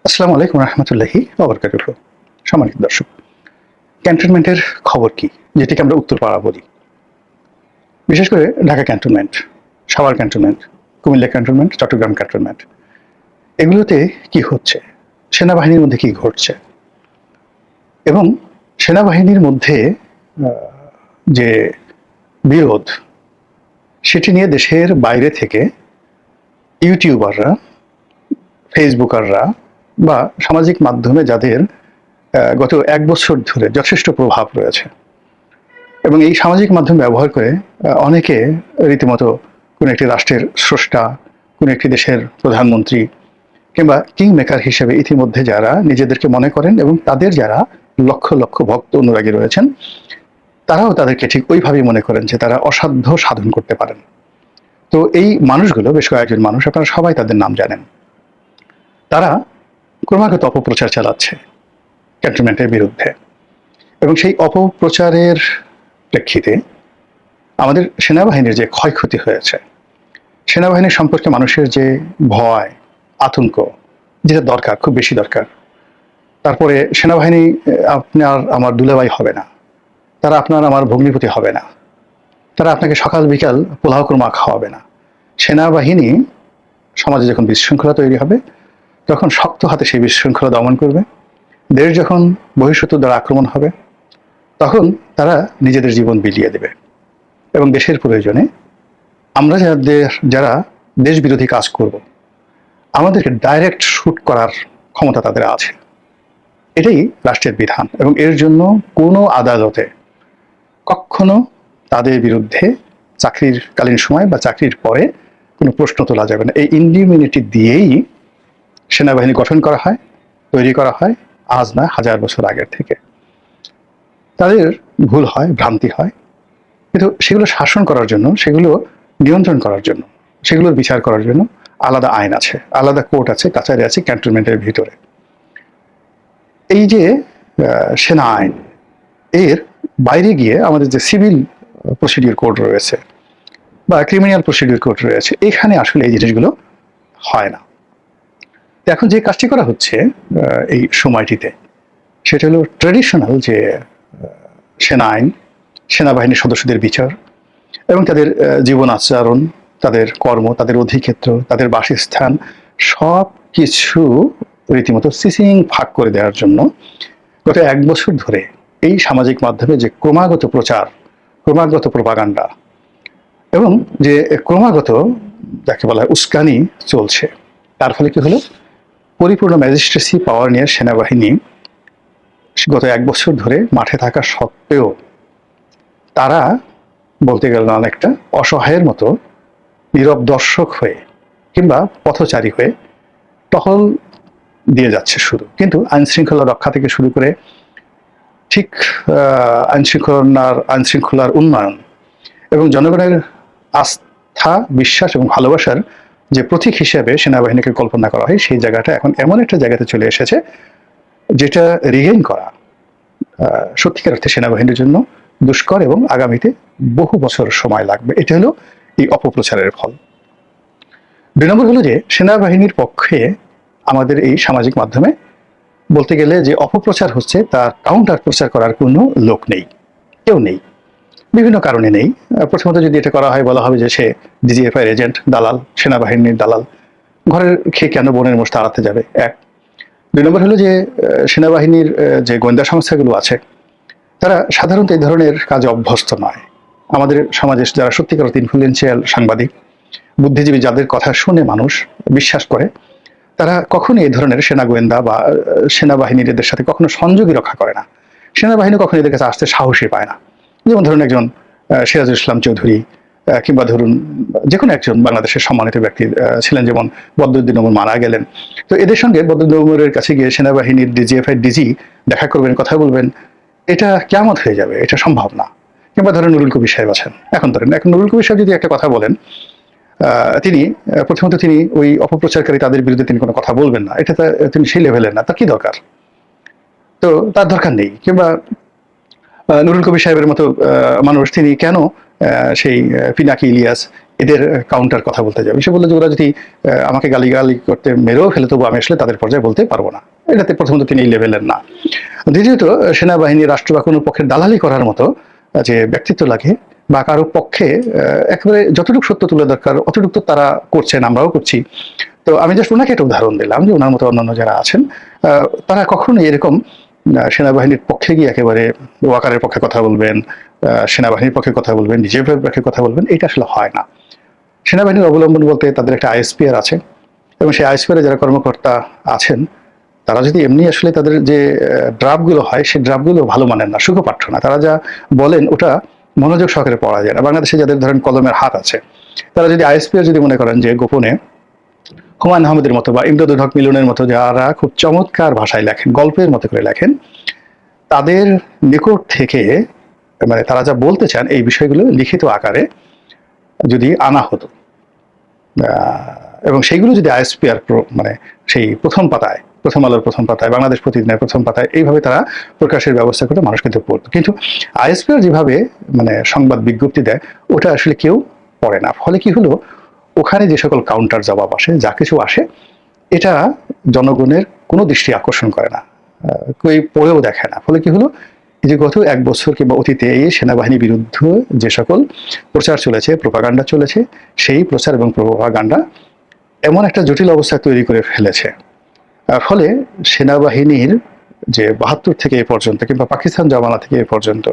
আসসালামু আলাইকুম রহমতুল্লাহি ওয়া বারাকাতুহু। সম্মানিত দর্শক, ক্যান্টনমেন্টের খবর কি, যেটিকে আমরা উত্তরপাড়া বলি। বিশেষ করে Dhaka cantonment, Savar cantonment, Comilla cantonment, Chattogram cantonment, এগুলোতে কি হচ্ছে, সেনাবাহিনীর মধ্যে কি ঘটছে, এবং সেনাবাহিনীর মধ্যে যে বিরোধ, সেটি নিয়ে দেশের বাইরে থেকে ইউটিউবাররা, ফেসবুকাররা বা সামাজিক মাধ্যমে যাদের গত ১ বছর ধরে যথেষ্ট প্রভাব রয়েছে, এবং এই সামাজিক মাধ্যম ব্যবহার করে অনেকে রীতিমতো কোনো একটি রাষ্ট্রের স্রষ্টা, কোনো একটি দেশের প্রধানমন্ত্রী কিংবা কিং মেকার হিসেবে ইতিমধ্যে যারা নিজেদেরকে মনে করেন, এবং তাদের যারা লক্ষ লক্ষ ভক্ত অনুরাগী রয়েছেন, তারাও তাদেরকে ঠিক ওইভাবেই মনে করেন যে তারা অসাধ্য সাধন করতে পারেন। তো এই মানুষগুলো, বেশ কয়েকজন মানুষ, আপনারা সবাই তাদের নাম জানেন, তারা ক্রমাগত অপপ্রচার চালাচ্ছে ক্যান্টনমেন্টের বিরুদ্ধে। এবং সেই অপপ্রচারের প্রেক্ষিতে আমাদের সেনাবাহিনীর যে ক্ষয়ক্ষতি হয়েছে, সেনাবাহিনীর সম্পর্কে মানুষের যে ভয়, আতঙ্ক, যেটা দরকার, খুব বেশি দরকার। তারপরে সেনাবাহিনী আপনার আমার দুলাভাই হবে না, তারা আপনার আমার ভগ্নিপতি হবে না, তারা আপনাকে সকাল বিকাল পোলাও কুরমা খাওয়াবে না। সেনাবাহিনী সমাজে যখন বিশৃঙ্খলা তৈরি হবে, তখন শক্ত হাতে সেই বিশৃঙ্খলা দমন করবে। দেশ যখন বহিঃশত্রু দ্বারা আক্রমণ হবে, তখন তারা নিজেদের জীবন বিলিয়ে দেবে। এবং দেশের প্রয়োজনে আমরা যারা দেশ বিরোধী কাজ করব, আমাদেরকে ডাইরেক্ট শুট করার ক্ষমতা তাদের আছে। এটাই রাষ্ট্রের বিধান, এবং এর জন্য কোনো আদালতে কখনো তাদের বিরুদ্ধে চাকরির কালীন সময় বা চাকরির পরে কোনো প্রশ্ন তোলা যাবে না। এই ইন্ডিমিউনিটি দিয়েই সেনাবাহিনী গঠন করা হয়, তৈরি করা হয়, আজ না হাজার বছর আগের থেকে। তাদের ভুল হয়, ভ্রান্তি হয়, কিন্তু সেগুলো শাসন করার জন্য, সেগুলো নিয়ন্ত্রণ করার জন্য, সেগুলোর বিচার করার জন্য আলাদা আইন আছে, আলাদা কোর্ট আছে, কাছারি আছে ক্যান্টনমেন্টের ভিতরে। এই যে সেনা আইন, এর বাইরে গিয়ে আমাদের যে সিভিল প্রসিডিউর কোড রয়েছে বা ক্রিমিনাল প্রসিডিউর কোড রয়েছে, এখানে আসলে এই জিনিসগুলো হয় না। এখন যে কাজটি করা হচ্ছে এই সময়টিতে, সেটা হলো ট্র্যাডিশনাল যে সেনা আইন, সেনাবাহিনীর সদস্যদের বিচার এবং তাদের জীবন আচরণ, তাদের কর্ম, তাদের অধিক্ষেত্র, তাদের বাসস্থান, সব কিছু রীতিমতো সিসিং ফাঁক করে দেওয়ার জন্য গত ১ বছর ধরে এই সামাজিক মাধ্যমে যে ক্রমাগত প্রচার, ক্রমাগত প্রপাগান্ডা এবং যে ক্রমাগত যাকে বলা হয় উস্কানি চলছে, তার ফলে কি হলো, পরিপূর্ণ ম্যাজিস্ট্রেসি পাওয়ার নিয়ে সেনাবাহিনী গত ১ বছর ধরে মাঠে থাকা সত্ত্বেও তারা বলতে গেলে অনেকটা অসহায়ের মতো নীরব দর্শক হয়ে কিংবা পথচারী হয়ে টহল দিয়ে যাচ্ছে শুধু। কিন্তু আইন শৃঙ্খলা রক্ষা থেকে শুরু করে ঠিক আইন শৃঙ্খলার উন্নয়ন এবং জনগণের আস্থা, বিশ্বাস এবং ভালোবাসার যে প্রতীক হিসেবে সেনাবাহিনীকে কল্পনা করা হয়, সেই জায়গাটা এখন এমন একটা জায়গাতে চলে এসেছে যেটা রিগেইন করা সত্যিকার অর্থে সেনাবাহিনীর জন্য দুষ্কর, এবং আগামীতে বহু বছর সময় লাগবে। এটা হলো এই অপপ্রচারের ফল। ২ নম্বর হলো যে সেনাবাহিনীর পক্ষে আমাদের এই সামাজিক মাধ্যমে বলতে গেলে যে অপপ্রচার হচ্ছে, তার কাউন্টার প্রচার করার কোনো লোক নেই, কেউ নেই, বিভিন্ন কারণে নেই। প্রথমত যদি এটা করা হয়, বলা হবে যে সে ডিজিএফআই এজেন্ট, দালাল, সেনাবাহিনীর দালাল, ঘরের খেয়ে কেন বোনের মোষ তাড়াতে যাবে, এক। ২ নম্বর হলো যে সেনাবাহিনীর যে গোয়েন্দা সংস্থাগুলো আছে, তারা সাধারণত এই ধরনের কাজে অভ্যস্ত নয়। আমাদের সমাজে যারা সত্যিকার অর্থে ইনফ্লুয়েন্সিয়াল সাংবাদিক, বুদ্ধিজীবী, যাদের কথা শুনে মানুষ বিশ্বাস করে, তারা কখনোই এই ধরনের সেনা গোয়েন্দা বা সেনাবাহিনীর এদের সাথে কখনো সংযোগই রক্ষা করে না। সেনাবাহিনী কখনো এদের কাছে আসতে সাহসই পায় না। যেমন ধরুন একজন সিরাজুল ইসলাম চৌধুরী, কিংবা ধরুন যে কোনো একজন বাংলাদেশের সম্মানিত ব্যক্তি ছিলেন, যেমন বদরুদ্দিন ওমর মারা গেলেন। তো এদের সঙ্গে বদরুদ্দিন ওমরের কাছে গিয়ে সেনাবাহিনীর ডিজিএফআই ডিজি দেখা করবেন, কথা বলবেন, এটা কিয়ামত হয়ে যাবে, এটা সম্ভব না। কিংবা ধরেন নুরুল কবির সাহেব আছেন, এখন নুরুল কবির সাহেব যদি একটা কথা বলেন, তিনি প্রথমত তিনি ওই অপপ্রচারকারী তাদের বিরুদ্ধে তিনি কোনো কথা বলবেন না, এটা তিনি সেই লেভেলের না, তার কি দরকার? তো তার দরকার নেই। কিংবা নুরুল কবির সাহেবের মতো মানুষ, তিনি কেন সেই পিনাকি ইলিয়াস এদের কাউন্টার কথা বলতে যাবে। সে বললো যে ওরা যদি আমাকে গালিগালি করতে মেরেও ফেলে, তবু আমি আসলে তাদের পর্যায়ে বলতে পারবো না। এটাতে প্রথমত তিনি এই লেভেলের না। দ্বিতীয়ত, সেনাবাহিনী রাষ্ট্র বা কোনো পক্ষের দালালি করার মতো যে ব্যক্তিত্ব লাগে বা কারো পক্ষে একেবারে যতটুকু সত্য তুলে দরকার অতটুকু তো তারা করছেন, আমরাও করছি। তো আমি জাস্ট ওনাকে একটা উদাহরণ দিলাম যে ওনার মতো অন্যান্য যারা আছেন তারা কখনোই এরকম সেনাবাহিনীর পক্ষে গিয়ে একেবারে ওয়াকারের পক্ষে কথা বলবেন, সেনাবাহিনীর পক্ষে কথা বলবেন, নিজের পক্ষে কথা বলবেন, এটা আসলে হয় না। সেনাবাহিনীর অবলম্বন বলতে তাদের একটা আইএসপিআর আছে, এবং সেই আইএসপিআর যারা কর্মকর্তা আছেন তারা যদি এমনি আসলে তাদের যে ড্রাফটগুলো হয় সেই ড্রাফটগুলো ভালো মানের না, সুখপাঠ্য না। তারা যা বলেন ওটা মনোযোগ সহকারে পড়া যায় না। বাংলাদেশে যাদের ধরেন কলমের হাত আছে, তারা যদি আইএসপিআর যদি মনে করেন যে গোপনে হুমায়ুন আহমেদের মতো বা ইমদাদুল হক মিলনের মতো যারা খুব চমৎকার ভাষায় লেখেন, গল্পের মতো করে লেখেন, তাদের নিকট থেকে মানে তারা যা বলতে চান এই বিষয়গুলো লিখিত আকারে যদি আনা হতো এবং সেইগুলো যদি আইএসপিআর মানে সেই প্রথম পাতায়, প্রথম আলোর প্রথম পাতায়, বাংলাদেশ প্রতিদিনের প্রথম পাতায় এইভাবে তারা প্রকাশের ব্যবস্থা করতে মানুষ কিন্তু পড়তো। কিন্তু আইএসপিআর যেভাবে মানে সংবাদ বিজ্ঞপ্তি দেয় ওটা আসলে কেউ পড়ে না। ফলে কি হলো, ওখানে যে সকল কাউন্টার জবাব আসে, যা কিছু আসে, এটা জনগণের কোনো দৃষ্টি আকর্ষণ করে না, কেউ পড়েও দেখে না। ফলে কি হলো, এই যে গত 1 বছর কিংবা অতীতে এই সেনাবাহিনীর বিরুদ্ধে যে সকল প্রচার চলেছে, প্রোপাগান্ডা চলেছে, সেই প্রচার এবং প্রোপাগান্ডা এমন একটা জটিল অবস্থা তৈরি করে ফেলেছে। ফলে সেনাবাহিনীর যে 72 থেকে এ পর্যন্ত কিংবা পাকিস্তান জমানা থেকে এ পর্যন্ত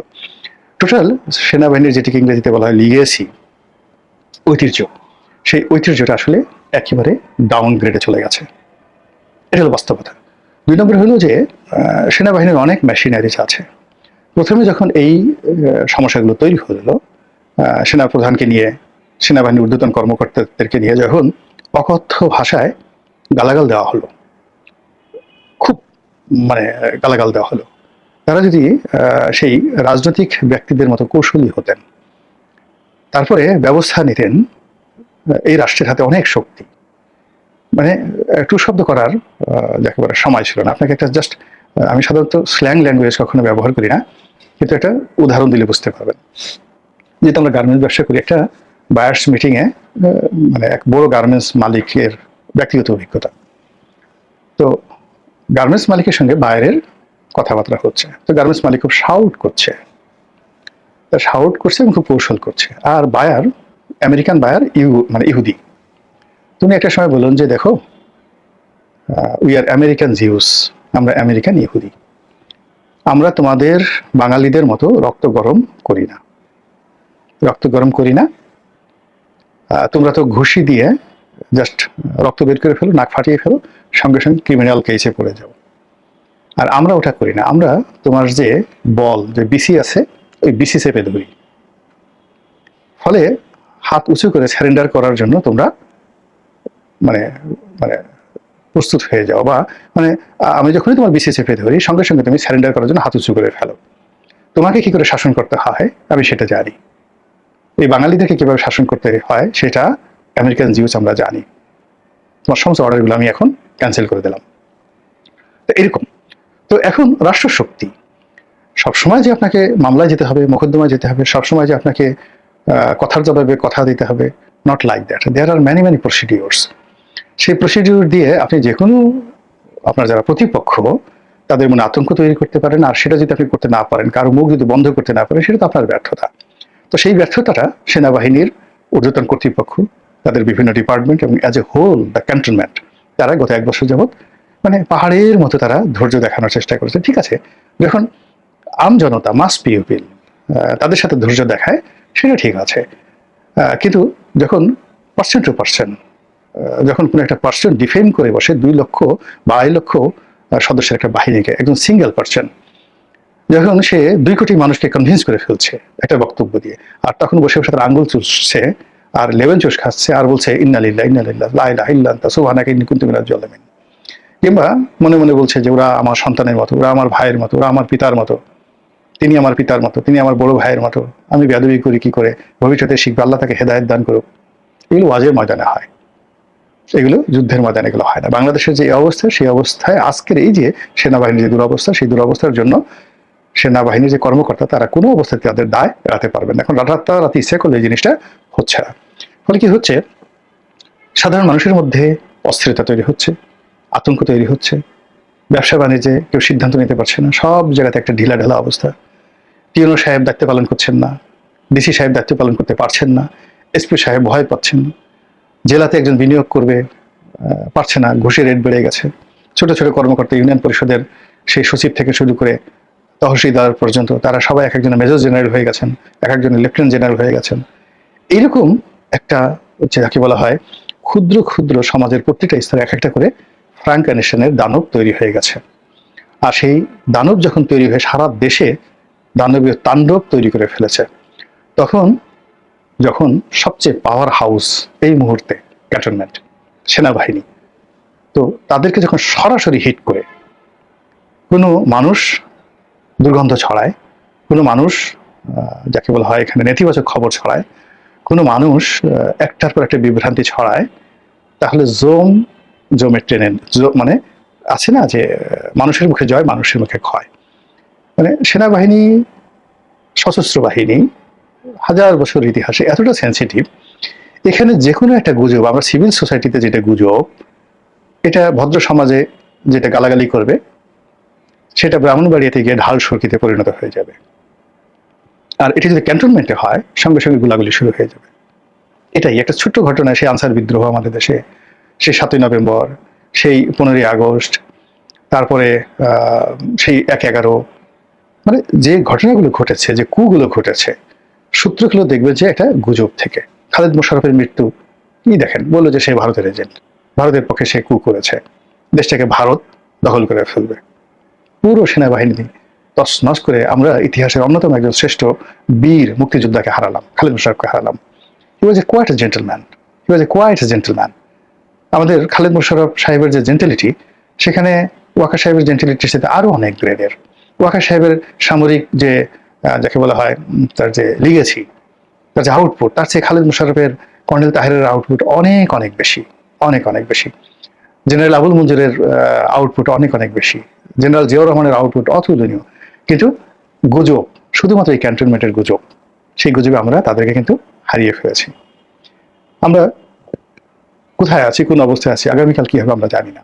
টোটাল সেনাবাহিনীর যেটিকে ইংরেজিতে বলা হয় লিগেসি, ঐতিহ্য, সেই ঐতিহ্যটা আসলে একেবারে ডাউনগ্রেডে চলে গেছে। এটা হলো বাস্তবতা। 2 নম্বর হলো যে সেনাবাহিনীর অনেক মেশিনারিজ আছে। প্রথমে যখন এই সমস্যাগুলো তৈরি হলো, সেনাপ্রধানকে নিয়ে, সেনাবাহিনীর ঊর্ধ্বতন কর্মকর্তাদেরকে নিয়ে যখন অকথ্য ভাষায় গালাগাল দেওয়া হলো, খুব মানে গালাগাল দেওয়া হলো, তারা যদি সেই রাজনৈতিক ব্যক্তিদের মতো কৌশলী হতেন, তারপরে ব্যবস্থা নিতেন, এই রাষ্ট্রের হাতে অনেক শক্তি, মানে টু শব্দ করার একেবারে সময় ছিল না। আপনাকে একটা জাস্ট, আমি সাধারণত স্ল্যাং ল্যাঙ্গুয়েজ কখনো ব্যবহার করি না, কিন্তু একটা উদাহরণ দিলে বুঝতে পারবেন। যেহেতু আমরা গার্মেন্টস ব্যবসা করি, একটা বায়ার্স মিটিংয়ে মানে এক বড় গার্মেন্টস মালিকের ব্যক্তিগত অভিজ্ঞতা। তো গার্মেন্টস মালিকের সঙ্গে বায়ারের কথাবার্তা হচ্ছে, তো গার্মেন্টস মালিক খুব শাউট করছে, তা শাউট করছে এবং খুব কৌশল করছে। আর বায়ার, আমেরিকান বায়ার, মানে ইহুদি। তুমি একটা সময় বলুন যে দেখো, উই আর আমেরিকান জিউস, আমরা আমেরিকান ইহুদি, আমরা তোমাদের বাঙালিদের মতো রক্ত গরম করি না, রক্ত গরম করি না। তোমরা তো ঘুষি দিয়ে জাস্ট রক্ত বের করে ফেলো, নাক ফাটিয়ে ফেলো, সঙ্গে সঙ্গে ক্রিমিনাল কেসে পড়ে যাও। আর আমরা ওটা করি না, আমরা তোমার যে বল, যে বিসি আছে, ওই বিসি চেপে ধরি। ফলে হাত উঁচু করে সারেন্ডার করার জন্য তোমরা মানে মানে প্রস্তুত হয়ে যাও, বা মানে আমি যখনই তোমার বিসি চেপে ধরি সঙ্গে সঙ্গে তুমি সারেন্ডার করার জন্য হাত উঁচু করে ফেলো। তোমাকে কি করে শাসন করতে হয় আমি সেটা জানি, এই বাঙালিদেরকে কিভাবে শাসন করতে হয় সেটা আমেরিকান জিউস আমরা জানি। তোমার সমস্ত অর্ডারগুলো আমি এখন ক্যান্সেল করে দিলাম। তো এরকম। তো এখন রাষ্ট্রশক্তি সবসময় যে আপনাকে মামলায় যেতে হবে, মোকদ্দমায় যেতে হবে, সবসময় যে আপনাকে কথার জবাবে কথা দিতে হবে, not like that. There are many many procedures. সেই প্রসিডিওর দিয়ে আপনি যে কোনো, আপনার যারা প্রতিপক্ষ, তাদের মনে আতঙ্ক তৈরি করতে পারেন। আর সেটা যদি আপনি করতে না পারেন, কারো মুখ যদি বন্ধ করতে না পারেন, সেটা তো আপনার ব্যর্থতা। তো সেই ব্যর্থতাটা সেনাবাহিনীর ঊর্ধ্বতন কর্তৃপক্ষ, তাদের বিভিন্ন ডিপার্টমেন্ট এবং as a whole the cantonment, তারা গত 1 বছর যাবৎ মানে পাহাড়ের মতো তারা ধৈর্য দেখানোর চেষ্টা করেছে। ঠিক আছে, যখন আম জনতা, মাস পিউপিল, তাদের সাথে ধৈর্য দেখায় সেটা ঠিক আছে, কিন্তু যখন পার্সেন্ট টু পার্সেন্ট, যখন কোনো একটা পার্সন ডিফেন্ড করে বসে 2 লক্ষ বা 2.5 লক্ষ সদস্যের একটা বাহিনীকে, একজন সিঙ্গেল পার্সন, যখন সে 2 কোটি মানুষকে কনভিন্স করে ফেলছে একটা বক্তব্য দিয়ে, আর তখন বসে বসে তার আঙ্গুল চুষছে আর লেমন জুস খাচ্ছে আর বলছে ইন্না লিল্লাহি ইন্না ইলাইহি লা ইলাহা ইল্লা আনতা সুবহানাকা ইন্নী কুনতু মিনাজ জালিমিন, কিংবা মনে মনে বলছে যে ওরা আমার সন্তানের মতো, ওরা আমার ভাইয়ের মতো, ওরা আমার পিতার মতো, তিনি আমার পিতার মতো, তিনি আমার বড় ভাইয়ের মতো, আমি বেয়াদবি করি কি করে, ভবিষ্যতে শিখবে, আল্লাহ তাকে হেদায়েত দান করুক। এগুলো ওয়াজের ময়দানে হয়, এগুলো যুদ্ধের ময়দানে এগুলো হয় না। বাংলাদেশের যে অবস্থা, সেই অবস্থায় আজকের এই যে সেনাবাহিনীর যে দুরবস্থা, সেই দুরবস্থার জন্য সেনাবাহিনীর যে কর্মকর্তা, তারা কোনো অবস্থাতে তাদের দায় এড়াতে পারবেন না। এখন রাতারাতি ইচ্ছে করলে এই জিনিসটা হচ্ছে না। ফলে কি হচ্ছে, সাধারণ মানুষের মধ্যে অস্থিরতা তৈরি হচ্ছে, আতঙ্ক তৈরি হচ্ছে, ব্যবসা বাণিজ্যে কেউ সিদ্ধান্ত নিতে পারছে না, সব জায়গাতে একটা ঢিলা ঢালা অবস্থা। টিওনো সাহেব দায়িত্ব পালন করছেন না, ডিসি সাহেব দায়িত্ব পালন করতে পারছেন না, এসপি সাহেব ভয় পাচ্ছেন, জেলাতে একজন বিনিয়োগ করবে পারছে না, ঘুষের রেট বেড়ে গেছে। ছোট ছোট কর্মকর্তা, ইউনিয়ন পরিষদের সেই সচিব থেকে শুরু করে তহসিলদার পর্যন্ত তারা সবাই এক একজনের মেজর জেনারেল হয়ে গেছেন, এক একজনের লেফটেন্যান্ট জেনারেল হয়ে গেছেন। এইরকম একটা হচ্ছে যাকে বলা হয় ক্ষুদ্র ক্ষুদ্র সমাজের প্রত্যেকটা স্তরে এক একটা করে ফ্রাঙ্কানেশনের দানব তৈরি হয়ে গেছে। আর সেই দানব যখন তৈরি হয়ে সারা দেশে দানবীয় তাণ্ডব তৈরি করে ফেলেছে, তখন যখন সবচেয়ে পাওয়ার হাউস এই মুহূর্তে ক্যান্টনমেন্ট, সেনাবাহিনী, তো তাদেরকে যখন সরাসরি হিট করে কোনো মানুষ দুর্গন্ধ ছড়ায়, কোনো মানুষ যাকে বলা হয় এখানে নেতিবাচক খবর ছড়ায়, কোনো মানুষ একটার পর একটা বিভ্রান্তি ছড়ায়, তাহলে জমে ট্রেনে মানে আছে না যে মানুষের মুখে জয়, মানুষের মুখে ক্ষয়। মানে সেনাবাহিনী, সশস্ত্র বাহিনী হাজার বছর ইতিহাসে এতটা সেন্সিটিভ, এখানে যে কোনো একটা গুজব, আমরা সিভিল সোসাইটিতে যেটা গুজব, এটা ভদ্র সমাজে যেটা গালাগালি করবে, সেটা ব্রাহ্মণবাড়িয়াতে গিয়ে ঢাল সরকিতে পরিণত হয়ে যাবে। আর এটি যদি ক্যান্টনমেন্টে হয়, সঙ্গে সঙ্গে গুলাগুলি শুরু হয়ে যাবে। এটাই একটা ছোট্ট ঘটনা, সেই আনসার বিদ্রোহ আমাদের দেশে, সেই 7ই নভেম্বর, সেই 15ই আগস্ট, তারপরে সেই 1/11, মানে যে ঘটনাগুলো ঘটেছে, যে কুগুলো ঘটেছে, সূত্রগুলো দেখবে যে এটা গুজব থেকে। খালেদ মোশাররফের মৃত্যু কি দেখেন, বললো যে সে ভারতের এজেন্ট, ভারতের পক্ষে সে কু করেছে, দেশটাকে ভারত দখল করে ফেলবে। পুরো সেনাবাহিনী তছনছ করে আমরা ইতিহাসের অন্যতম একজন শ্রেষ্ঠ বীর মুক্তিযোদ্ধাকে হারালাম, খালেদ মোশাররফকে হারালাম। He was a quite a gentleman, he was a quite a gentleman. আমাদের খালেদ মোশাররফ সাহেবের যে জেন্টেলিটি, সেখানে ওয়াকা সাহেবের জেন্টেলিটির সাথে আরো অনেক গ্রেডের। ওয়াকা সাহেবের সামরিক যে যাকে বলা হয় তার যে লিগেছি, তার যে আউটপুট, তার চেয়ে খালেদ মোশাররফের, কর্নেল তাহেরের আউটপুট অনেক অনেক বেশি, অনেক অনেক বেশি। জেনারেল আবুল মঞ্জুরের আউটপুট অনেক অনেক বেশি, জেনারেল জিয়াউর রহমানের আউটপুট অতুলনীয়। কিন্তু গুজব, শুধুমাত্র এই ক্যান্টনমেন্টের গুজব, সেই গুজবে আমরা তাদেরকে কিন্তু হারিয়ে ফেলেছি। আমরা কোথায় আছি, কোন অবস্থায় আছি, আগামীকাল কি হবে আমরা জানি না।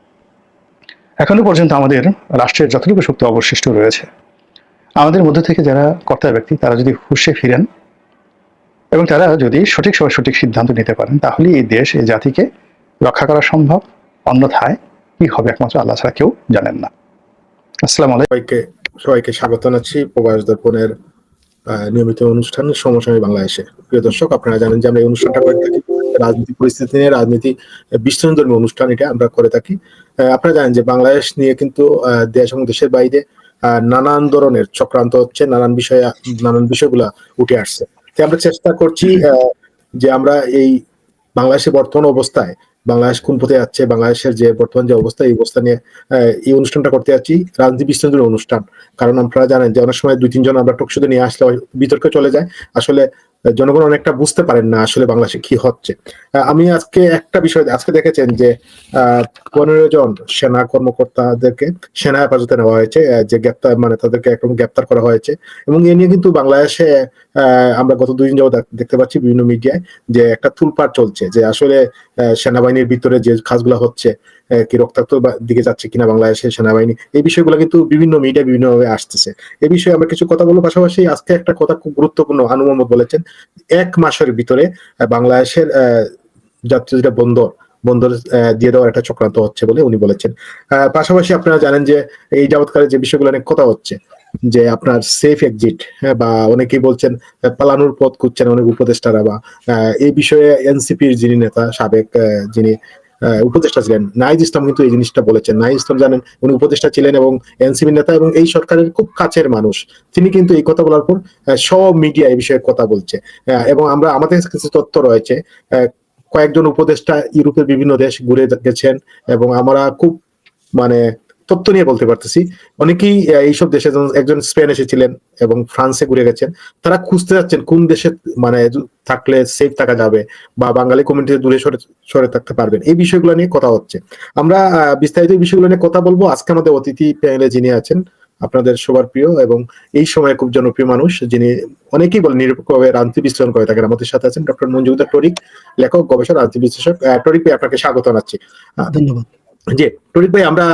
এখনো পর্যন্ত আমাদের রাষ্ট্রের যতটুকু শক্তি অবশিষ্ট রয়েছে, আমাদের মধ্যে থেকে যারা কর্তা ব্যক্তি, তারা যদি হুঁশে ফিরেন এবং তারা যদি সঠিক সময় সঠিক সিদ্ধান্ত নিতে পারেন, তাহলে এই দেশ, এই জাতিকে রক্ষা করা সম্ভব। অন্যথায় কি হবে একমাত্র আল্লাহ ছাড়া কেউ জানেন না। আসসালামু আলাইকুম। সবাইকে স্বাগত জানাচ্ছি প্রবাস দর্পণের নিয়মিত অনুষ্ঠান সমসাময়িক বাংলাদেশে। প্রিয় দর্শক, আপনারা জানেন যে আমরা এই অনুষ্ঠানটা করে থাকি রাজনীতি পরিস্থিতি নিয়ে, রাজনীতি বিশ্লেষণধর্মী অনুষ্ঠান এটা আমরা করে থাকি। আপনারা জানেন যে বাংলাদেশ নিয়ে কিন্তু দেশ এবং দেশের বাইরে নানান ধরনের চক্রান্ত হচ্ছে, নানান বিষয়গুলা উঠে আসছে। তাই আমরা চেষ্টা করছি যে আমরা এই বাংলাদেশের বর্তমান অবস্থায়, বাংলাদেশ কোন পথে যাচ্ছে, বাংলাদেশের যে বর্তমান যে অবস্থা, এই অবস্থা নিয়ে এই অনুষ্ঠানটা করতে যাচ্ছি, রাজনীতি বিশ্লেষণের অনুষ্ঠান। কারণ আপনারা জানেন যে অনেক সময় 2-3 জন আমরা টকশোতে নিয়ে আসলে বিতর্কে চলে যায়, আসলে জনগণ অনেকটা বুঝতে পারেন না আসলে বাংলাদেশে কি হচ্ছে। আমি আজকে একটা বিষয়, আজকে দেখেছেন যে 15 জন সেনা কর্মকর্তাদেরকে সেনা হেফাজতে নেওয়া হয়েছে, যে গ্রেপ্তার, মানে তাদেরকে একদম গ্রেপ্তার করা হয়েছে। এবং এ নিয়ে কিন্তু বাংলাদেশে আমরা গত 2 দিন যাবত দেখতে পাচ্ছি বিভিন্ন মিডিয়ায় যে একটা তুলপাড় চলছে, যে আসলে সেনাবাহিনীর ভিতরে যে কাজগুলো হচ্ছে কি রক্তাক্ত দিকে যাচ্ছে কিনা বাংলাদেশের সেনাবাহিনী, এই বিষয়গুলো কিন্তু বিভিন্ন মিডিয়া বিভিন্নভাবে আসতেছে। এই বিষয়ে আমরা কিছু কথা বলবো। পাশাপাশি আজকে একটা কথা খুব গুরুত্বপূর্ণ, আনু মোহাম্মদ বলেছেন 1 মাসের ভিতরে বাংলাদেশের জাতীয় যেটা বন্দর দিয়ে দেওয়ার একটা চক্রান্ত হচ্ছে বলে উনি বলেছেন। পাশাপাশি আপনারা জানেন যে এই যাবৎকালে যে বিষয়গুলো নিয়ে কথা হচ্ছে, যে আপনার সেফ এক্সিট, বা অনেকেই বলছেন পালানোর পথ খুঁজছেন অনেক উপদেষ্টারা, বা এই বিষয়ে এনসিপির যিনি নেতা, সাবেক যিনি উপদেষ্টা ছিলেন নাহিদ ইসলাম, কিন্তু এই জিনিসটা বলেছেন। নাহিদ ইসলাম জানেন উনি উপদেষ্টা ছিলেন এবং এনসিপি নেতা এবং এই সরকারের খুব কাছের মানুষ। তিনি কিন্তু এই কথা বলার পর সব মিডিয়া এই বিষয়ে কথা বলছে। এবং আমাদের কিছু তথ্য রয়েছে, কয়েকজন উপদেষ্টা ইউরোপের বিভিন্ন দেশ ঘুরে গেছেন এবং আমরা খুব মানে তথ্য নিয়ে বলতে পারতেছি। অনেকেই এইসব দেশে, একজন স্পেন এসেছিলেন এবং ফ্রান্সে ঘুরে গেছেন, তারা খুঁজতে যাচ্ছেন কোন দেশে মানে থাকলে সেফ থাকা যাবে বা বাঙালি কমিউনিটি দূরে সরে থাকতে পারবেন। এই বিষয়গুলো নিয়ে কথা হচ্ছে। আমরা বিস্তারিত এই বিষয়গুলো নিয়ে কথা বলবো। আজকে আমাদের অতিথি প্যানেলে যিনি আছেন আপনাদের সবার প্রিয় এবং এই সময়ে খুব জনপ্রিয় মানুষ, যিনি অনেকেই বলেন নিরপেক্ষভাবে রাজনীতি বিশ্লেষণ করে থাকেন। আমাদের সাথে আছেন ডক্টর মঞ্জুদা টরিক, লেখক, গবেষক, রাজনীতি বিশ্লেষক। টরিক ভাই, আপনাকে স্বাগত জানাচ্ছি। ধন্যবাদ। জি টরিক ভাই, আমরা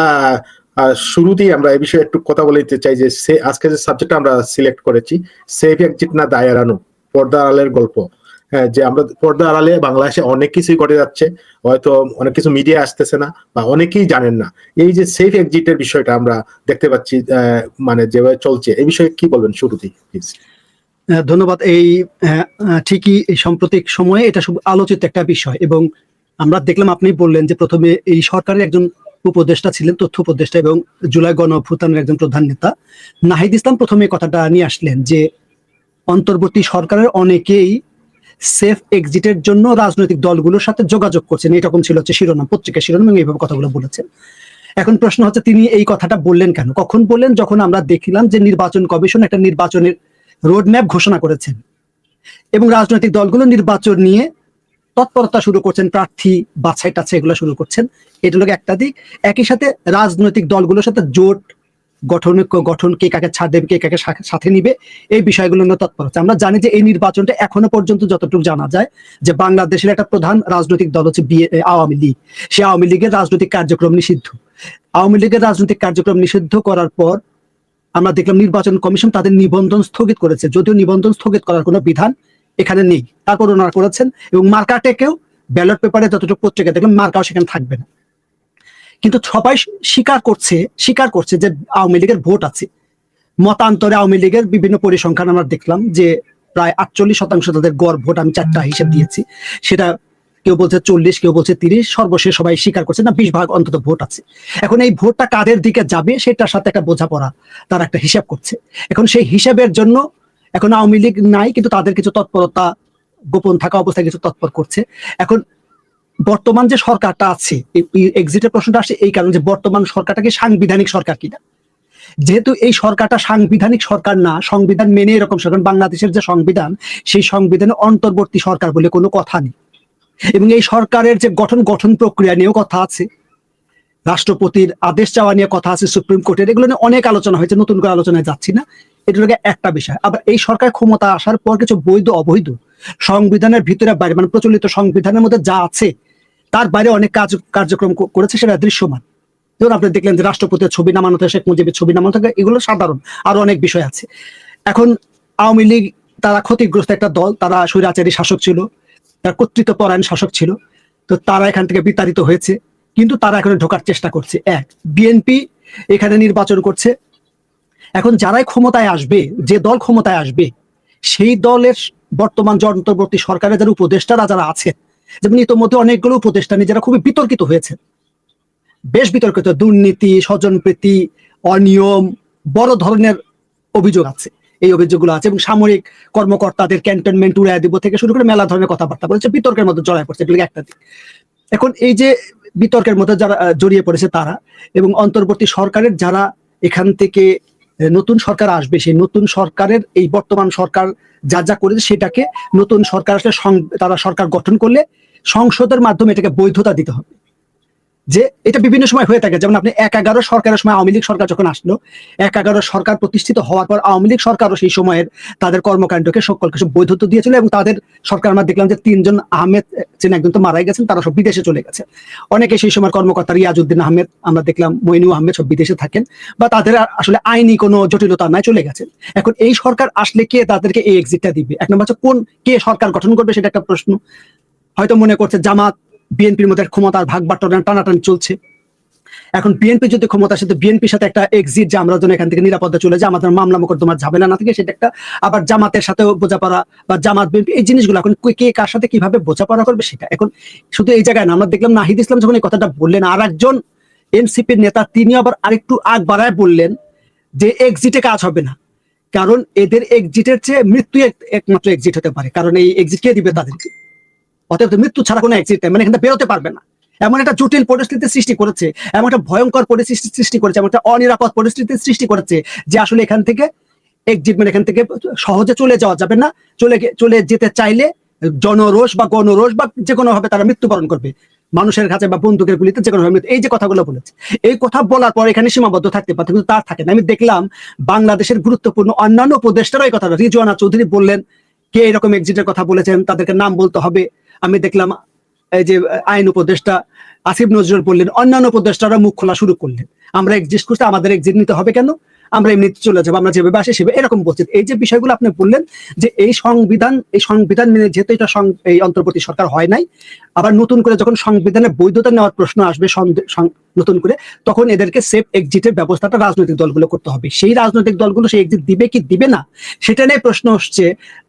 শুরুতেই আমরা এই বিষয়ে একটু কথা বলতে চাই যে আজকে যে সাবজেক্ট আমরা সিলেক্ট করেছি, সেফ এক্সিট না দায় এড়ানো, পর্দা আড়ালের গল্প। হ্যাঁ, যে আমরা পর্দা আড়ালে বাংলাদেশে অনেক কিছুই ঘটে যাচ্ছে, হয়তো অনেক কিছু মিডিয়া আসতেছে না বা অনেকেই জানেন না। এই যে সেফ এক্সিটের বিষয়টা আমরা দেখতে পাচ্ছি মানে যেভাবে চলছে, এই বিষয়ে কি বলবেন শুরুতেই প্লিজ? ধন্যবাদ। এই ঠিকই এই সাম্প্রতিক সময়ে এটা খুব আলোচিত একটা বিষয়, এবং আমরা দেখলাম আপনি বললেন যে প্রথমে এই সরকারের একজন উপদেষ্টা ছিলেন, তথ্য উপদেষ্টা এবং জুলাই গণ অভ্যুত্থানের একজন প্রধান নেতা নাহিদ ইসলাম প্রথমে কথাটা নিয়ে আসলেন যে অন্তর্বর্তী সরকারের অনেকেই সেফ এক্সিটের জন্য রাজনৈতিক দলগুলোর সাথে যোগাযোগ করছেন, এরকম ছিল হচ্ছে শিরোনাম, পত্রিকা শিরোনাম, এবং এইভাবে কথাগুলো বলেছেন। এখন প্রশ্ন হচ্ছে তিনি এই কথাটা বললেন কেন, কখন বললেন? যখন আমরা দেখলাম যে নির্বাচন কমিশন একটা নির্বাচনের রোডম্যাপ ঘোষণা করেছেন এবং রাজনৈতিক দলগুলো নির্বাচন নিয়ে তৎপরতা শুরু করছেন, প্রার্থী বাছাই টাছাই এগুলো শুরু করছেন। এটা হলো একটা দিক। একই সাথে রাজনৈতিক দলগুলোর সাথে জোট গঠন, কে কাকে ছাড় দেবে, কে কাকে সাথে নিবে, এই বিষয়গুলো নিয়ে তৎপর হচ্ছে। আমরা জানি যে এই নির্বাচনটা এখনো পর্যন্ত যতটুকু জানা যায় যে বাংলাদেশের একটা প্রধান রাজনৈতিক দল হচ্ছে আওয়ামী লীগ। সে আওয়ামী লীগের রাজনৈতিক কার্যক্রম নিষিদ্ধ। আওয়ামী লীগের রাজনৈতিক কার্যক্রম নিষিদ্ধ করার পর আমরা দেখলাম নির্বাচন কমিশন তাদের নিবন্ধন স্থগিত করেছে, যদিও নিবন্ধন স্থগিত করার কোনো বিধান এখানে নেই, তারপর ওনারা করেছেন। এবং মার্কাটেকেও ব্যালট পেপারে যতটুকু পত্রিকা দেখলাম মার্কাও সেখানে থাকবে না। কিন্তু সবাই স্বীকার করছে যে আওয়ামী লীগের ভোট আছে। মতান্তরে আওয়ামী লীগের বিভিন্ন পরিসংখ্যান আমরা দেখলাম যে প্রায় 48% তাদের গড় ভোট, আমি 4টা হিসেব দিয়েছি, সেটা কেউ বলছে 40, কেউ বলছে 30, সর্বশেষ সবাই স্বীকার করছে না 20% অন্তত ভোট আছে। এখন এই ভোটটা কাদের দিকে যাবে সেটার সাথে একটা বোঝাপড়া, তারা একটা হিসাব করছে। এখন সেই হিসাবের জন্য এখন আওয়ামী লীগ নাই, কিন্তু তাদের কিছু তৎপরতা গোপন থাকা অবস্থায় কিছু তৎপর করছে। এখন বর্তমান যে সরকারটা আছে, এক্সিটের প্রশ্নটা আসে এই কারণে যে বর্তমান সরকারটা কি সাংবিধানিক সরকার কিনা। যেহেতু এই সরকারটা সাংবিধানিক সরকার না, সংবিধান মেনে এরকম সরকার, বাংলাদেশের যে সংবিধান সেই সংবিধানে অন্তর্বর্তী সরকার বলে কোনো কথা নেই। এবং এই সরকারের যে গঠন প্রক্রিয়া নিয়েও কথা আছে, রাষ্ট্রপতির আদেশ চাওয়া নিয়ে কথা আছে, সুপ্রিম কোর্টের, এগুলো নিয়ে অনেক আলোচনা হয়েছে, নতুন করে আলোচনায় যাচ্ছি না। এটা হলো একটা বিষয়। আবার এই সরকার ক্ষমতা আসার পর কিছু বৈধ অবৈধ সংবিধানের ভিতরে বাইরে, মানে প্রচলিত সংবিধানের মধ্যে যা আছে তার বাইরে অনেক কার্যক্রম করেছে, সেটা দৃশ্যমান। যেমন আপনি দেখলেন যে রাষ্ট্রপতির ছবি নামানো থেকে শেখ মুজিবের ছবি নামানো থেকে, এগুলো সাধারণ, আরো অনেক বিষয় আছে। এখন আওয়ামী লীগ তারা ক্ষতিগ্রস্ত একটা দল, তারা স্বৈরাচারী শাসক ছিল, তার কর্তৃত্বপরায়ণ শাসক ছিল, তো তারা এখান থেকে বিতাড়িত হয়েছে, কিন্তু তারা এখানে ঢোকার চেষ্টা করছে। বিএনপি এখানে নির্বাচন করছে। এখন যারাই ক্ষমতায় আসবে, যে দল ক্ষমতায় আসবে, সেই দলের বর্তমান অন্তর্বর্তী সরকারের যারা উপদেষ্টারা যারা আছে, যেমন ইতোমধ্যে অনেকগুলো উপদেষ্টা নিজেরা খুবই বিতর্কিত হয়েছে, বেশ বিতর্কিত, দুর্নীতি, স্বজনপ্রীতি, অনিয়ম, বড় ধরনের অভিযোগ আছে, এই অভিযোগগুলো আছে। এবং সামরিক কর্মকর্তাদের ক্যান্টনমেন্ট উড়াই দিব থেকে শুরু করে মেলা ধরনের কথাবার্তা বলেছে, বিতর্কের মধ্যে জড়ায় পড়ছে, এগুলো একটা দিক। এখন এই যে বিতর্কের মধ্যে যারা জড়িয়ে পড়েছে তারা, এবং অন্তর্বর্তী সরকারের যারা এখান থেকে নতুন সরকার আসবে, সেই নতুন সরকারের এই বর্তমান সরকার যা যা করেছে সেটাকে নতুন সরকার আসলে তারা সরকার গঠন করলে সংসদের মাধ্যমে এটাকে বৈধতা দিতে হবে। যে এটা বিভিন্ন সময় হয়ে থাকে, যেমন আপনি 1/11 সরকারের সময় আওয়ামী লীগ সরকার যখন আসলো, 1/11 সরকার প্রতিষ্ঠিত হওয়ার পর আওয়ামী লীগ সরকারও সেই সময়ের তাদের কর্মকাণ্ডকে সকলকে সব বৈধত্ব দিয়েছিল, এবং তাদের সরকার আমরা দেখলাম যে 3 জন আহমেদ চেন একজন তো মারাই গেছেন, তারা সব বিদেশে চলে গেছে। অনেকে সেই সময় কর্মকর্তা রিয়াজউদ্দিন আহমেদ, আমরা দেখলাম মইনু আহমেদ, সব বিদেশে থাকেন, বা তাদের আসলে আইনি কোনো জটিলতা নাই, চলে গেছেন। এখন এই সরকার আসলে কে তাদেরকে এই এক্সিটটা দিবে? এক নম্বর হচ্ছে কে সরকার গঠন করবে, সেটা একটা প্রশ্ন। হয়তো মনে করছে জামাত বিএনপির মধ্যে ক্ষমতার ভাগ বাটোয়ারা টানাটানি চলছে। এখন বিএনপি যদি ক্ষমতার সাথে বিএনপির সাথে একটা এক্সিট, যে আমরা যেন এখান থেকে নিরাপদে চলে যাই, আমাদের মামলা মোকদ্দমার ঝামেলা না থাকে, সেটা একটা। আবার জামাতের সাথেও বোঝাপড়া, বা জামাত বিএনপি, এই জিনিসগুলো এখন কে কার সাথে কিভাবে বোঝাপড়া করবে সেটা। এখন শুধু এই জায়গায় না, আমরা দেখলাম নাহিদ ইসলাম যখন এই কথাটা বললেন, আর একজন এনসিপির নেতা তিনি আবার আরেকটু আগ বাড়ায় বললেন যে এক্সিটে কাজ হবে না, কারণ এদের এক্সিটের চেয়ে মৃত্যু একমাত্র এক্সিট হতে পারে, কারণ এই এক্সিট কে দিবে তাদেরকে। অতএব মৃত্যু ছাড়া কোনো এক্সিট নেই, মানে এখানে বেরোতে পারবে না। এমন একটা জটিল পরিস্থিতি সৃষ্টি করেছে, এমন একটা ভয়ঙ্কর পরিস্থিতি সৃষ্টি করেছে, এমন একটা অনিরাপদ পরিস্থিতি সৃষ্টি করেছে, যে আসলে এখান থেকে এক্সিট, মানে এখান থেকে সহজে চলে যাওয়া যাবে না। চলে যেতে চাইলে জনরোষ বা গণরোষ বা যে কোনো ভাবে তারা মৃত্যুবরণ করবে, মানুষের কাছে বা বন্দুকের গুলিতে যে কোনো ভাবে এই যে কথাগুলো বলেছে, এই কথা বলার পর এখানে সীমাবদ্ধ থাকতে পারত, কিন্তু তার থাকে না। আমি দেখলাম বাংলাদেশের গুরুত্বপূর্ণ অন্যান্য উপদেষ্টারা এই কথাটা, রিজওয়ানা চৌধুরী বললেন কে এরকম এক্সিটের কথা বলেছেন, তাদেরকে নাম বলতে হবে। আমি দেখলাম এই যে আইন উপদেষ্টা আসিফ নজরুল বললেন, অন্যান্য উপদেষ্টারা মুখ খোলা শুরু করলেন, আমরা এক্সিস্ট করতে আমাদের এক্সিট নিতে হবে কেন, আমরা এমনিতে চলে যাবো, আমরা যেভাবে আসে সেভাবে, এরকম বলছে। এই যে বিষয়গুলো আপনি বললেন যে এই সংবিধান মেনে যেহেতু এটা এই অন্তর্বর্তী সরকার হয় নাই, আবার নতুন করে যখন সংবিধানের বৈধতা নেওয়ার প্রশ্ন আসবে নতুন করে, তখন এদেরকে সেফ এক্সিটের ব্যবস্থাটা রাজনৈতিক দলগুলো করতে হবে। সেই রাজনৈতিক দলগুলো সেই এক্সিট দিবে কি দিবে না সেটা নিয়ে প্রশ্ন আসছে,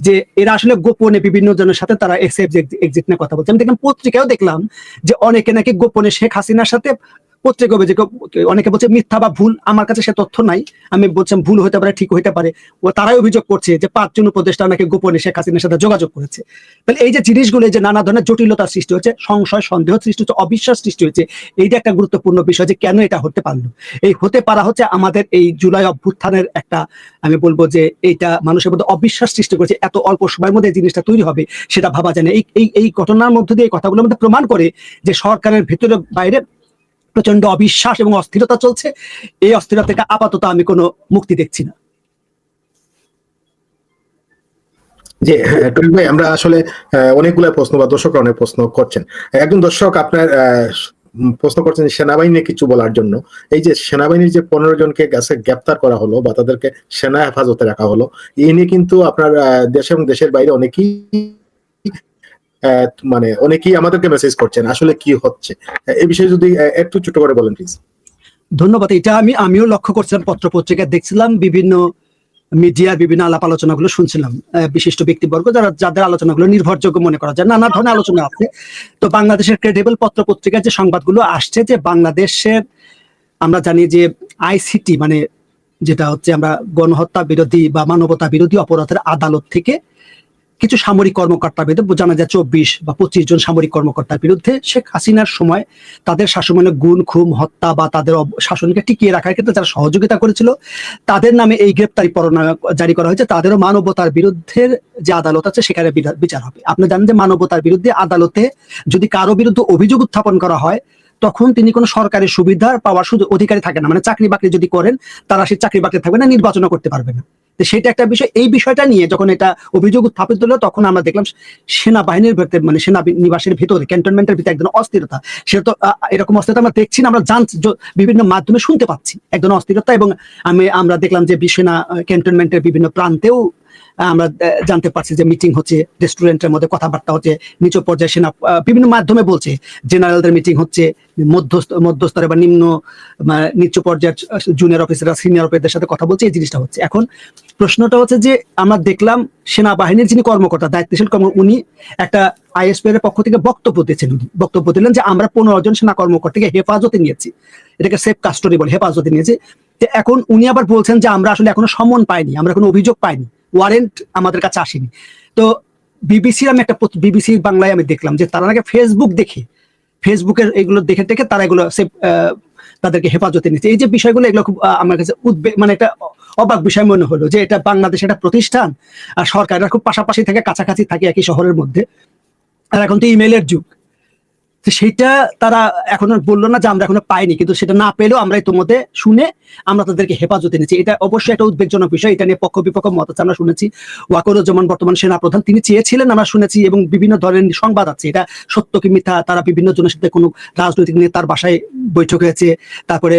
যে এরা আসলে গোপনে বিভিন্ন জনের সাথে তারা সেফ এক্সিট নিয়ে কথা বলছে। আমি দেখলাম পত্রিকাও দেখলাম যে অনেকে নাকি গোপনে শেখ হাসিনার সাথে, পত্রিকা অনেকে বলছে মিথ্যা বা ভুল, আমার কাছে সে তথ্য নাই, আমি বলছিলাম ভুল হতে পারে ঠিক হতে পারে, ও তারাই অভিযোগ করছে যে 5 জন উপদেষ্টা নাকি গোপনে শেখ হাসিনার সাথে যোগাযোগ করেছে। তাহলে এই যে জিনিসগুলো, যে নানা ধরনের জটিলতার সৃষ্টি হচ্ছে, সংশয় সন্দেহ সৃষ্টি হচ্ছে, অবিশ্বাস সৃষ্টি হচ্ছে, এইটা একটা গুরুত্বপূর্ণ বিষয় যে কেন এটা হতে পারলো। এই হতে পারা হচ্ছে আমাদের এই জুলাই অভ্যুত্থানের একটা, আমি বলবো যে এইটা মানুষের মধ্যে অবিশ্বাস সৃষ্টি করেছে, এত অল্প সময়ের মধ্যে এই জিনিসটা তৈরি হবে সেটা ভাবা যায় না। এই ঘটনার মধ্যে দিয়ে এই কথাগুলোর মধ্যে প্রমাণ করে যে সরকারের ভিতরে বাইরে প্রচন্ড অবিশ্বাস এবং অস্থিরতা চলছে। এই অস্থিরতা থেকে আপাতত আমি কোনো মুক্তি দেখছি না। যে টুইট ভাই, আমরা আসলে অনেকগুলো প্রশ্ন বা দর্শকরা অনেক প্রশ্ন করছেন। একজন দর্শক আপনার প্রশ্ন করছেন সেনাবাহিনী কিছু বলার জন্য। এই যে সেনাবাহিনীর যে 15 জনকে গাছে গ্রেপ্তার করা হলো বা তাদেরকে সেনা হেফাজতে রাখা হলো, এই নিয়ে কিন্তু আপনার দেশে এবং দেশের বাইরে অনেকেই মানে অনেকেই আমাদেরকে মেসেজ করছেন, আসলে কি হচ্ছে এই বিষয়ে যদি একটু ছোট করে বলেন প্লিজ। ধন্যবাদ। এটা আমিও লক্ষ্য করছিলাম, পত্র পত্রিকায় দেখছিলাম, বিভিন্ন মিডিয়ার বিভিন্ন আলাপ আলোচনাগুলো শুনছিলাম, বিশিষ্ট ব্যক্তিবর্গ যাদের আলোচনাগুলো নির্ভরযোগ্য মনে করা যায়, নানা ধরনের আলোচনা আছে। তো বাংলাদেশের ক্রেডিবল পত্র পত্রিকার যে সংবাদগুলো আসছে, যে বাংলাদেশের আমরা জানি যে আইসিটি মানে যেটা হচ্ছে আমরা গণহত্যা বিরোধী বা মানবতা বিরোধী অপরাধের আদালত থেকে কিছু সামরিক কর্মকর্তার বিরুদ্ধে জানা যায় 24 বা 25 জন সামরিক কর্মকর্তার বিরুদ্ধে শেখ হাসিনার সময় তাদের শাসনের গুম খুন হত্যা বা তাদের শাসনকে টিকিয়ে রাখার ক্ষেত্রে যারা সহযোগিতা করেছিল তাদের নামে এই গ্রেপ্তারি পরোয়ানা জারি করা হয়েছে। তাদেরও মানবতার বিরুদ্ধে যে আদালত আছে সেখানে বিচার হবে। আপনি জানেন যে মানবতার বিরুদ্ধে আদালতে যদি কারো বিরুদ্ধে অভিযোগ উত্থাপন করা হয়, তখন তিনি কোনো সরকারি সুবিধা পাওয়ার অধিকারী থাকে না। মানে চাকরি বাকরি যদি করেন, তারা সেই চাকরি বাকরি থাকবে না, নির্বাচনও করতে পারবে না। সেটা একটা বিষয়। এই বিষয়টা নিয়ে যখন এটা অভিযোগ উত্থাপিত হলো, তখন আমরা দেখলাম সেনাবাহিনীর ভেতরে মানে সেনানিবাসের ভিতরে ক্যান্টনমেন্টের ভিতরে একজন অস্থিরতা, সেটা তো এরকম অস্থিরতা আমরা দেখছি না, আমরা বিভিন্ন মাধ্যমে শুনতে পাচ্ছি একজন অস্থিরতা। এবং আমরা দেখলাম যে সেনা ক্যান্টনমেন্টের বিভিন্ন প্রান্তেও আমরা জানতে পারছি যে মিটিং হচ্ছে, রেস্টুরেন্টের মধ্যে কথাবার্তা হচ্ছে, নিচু পর্যায়ে সেনা বিভিন্ন মাধ্যমে বলছে, জেনারেলদের মিটিং হচ্ছে, মধ্যস্তরে বা নিচু পর্যায়ের জুনিয়র অফিসাররা সিনিয়র অফিসারদের সাথে কথা বলছে, এই জিনিসটা হচ্ছে। এখন প্রশ্নটা হচ্ছে যে আমরা দেখলাম সেনাবাহিনীর যিনি কর্মকর্তা, দায়িত্বশীল উনি একটা আইএসপি এর পক্ষ থেকে বক্তব্য দিয়েছেন। উনি বক্তব্য দিলেন যে আমরা 15 জন সেনা কর্মকর্তাকে হেফাজতে নিয়েছি, এটাকে সেফ কাস্টডি বলে, হেফাজতে নিয়েছি। এখন উনি আবার বলছেন যে আমরা আসলে এখনো সমন পাইনি, আমরা কোনো অভিযোগ পাইনি, ওয়ারেন্ট আমাদের কাছে আসেনি। তো বিবিসি বাংলায় আমি দেখলাম যে তারা নাকি ফেসবুকের এগুলো দেখে তারা এগুলো তাদেরকে হেফাজতে নিচ্ছে। এই যে বিষয়গুলো, এগুলো খুব আমার কাছে মানে একটা অবাক বিষয় মনে হলো যে এটা বাংলাদেশ একটা প্রতিষ্ঠান আর সরকাররা খুব পাশাপাশি থেকে কাছাকাছি থাকে একই শহরের মধ্যে, আর এখন তো ইমেইলের যুগ। সেটা তারা এখনো বললো না যে আমরা এখনো পাইনি, কিন্তু সেটা না পেলেও আমরা তোমাদের শুনে আমরা তাদেরকে হেফাজতে নিচ্ছি। এটা অবশ্যই একটা উদ্বেগজনক বিষয়। এটা নিয়ে পক্ষ বিপক্ষ মত আছে, আমরা শুনেছি। ওয়াকরুজ্জামান বর্তমান সেনাপ্রধান তিনি চেয়েছিলেন, আমরা শুনেছি, এবং বিভিন্ন ধরনের সংবাদ আছে, এটা সত্য কি মিথ্যা তারা বিভিন্ন জনের সাথে কোনো রাজনৈতিক নেতার বাসায় বৈঠক হয়েছে, তারপরে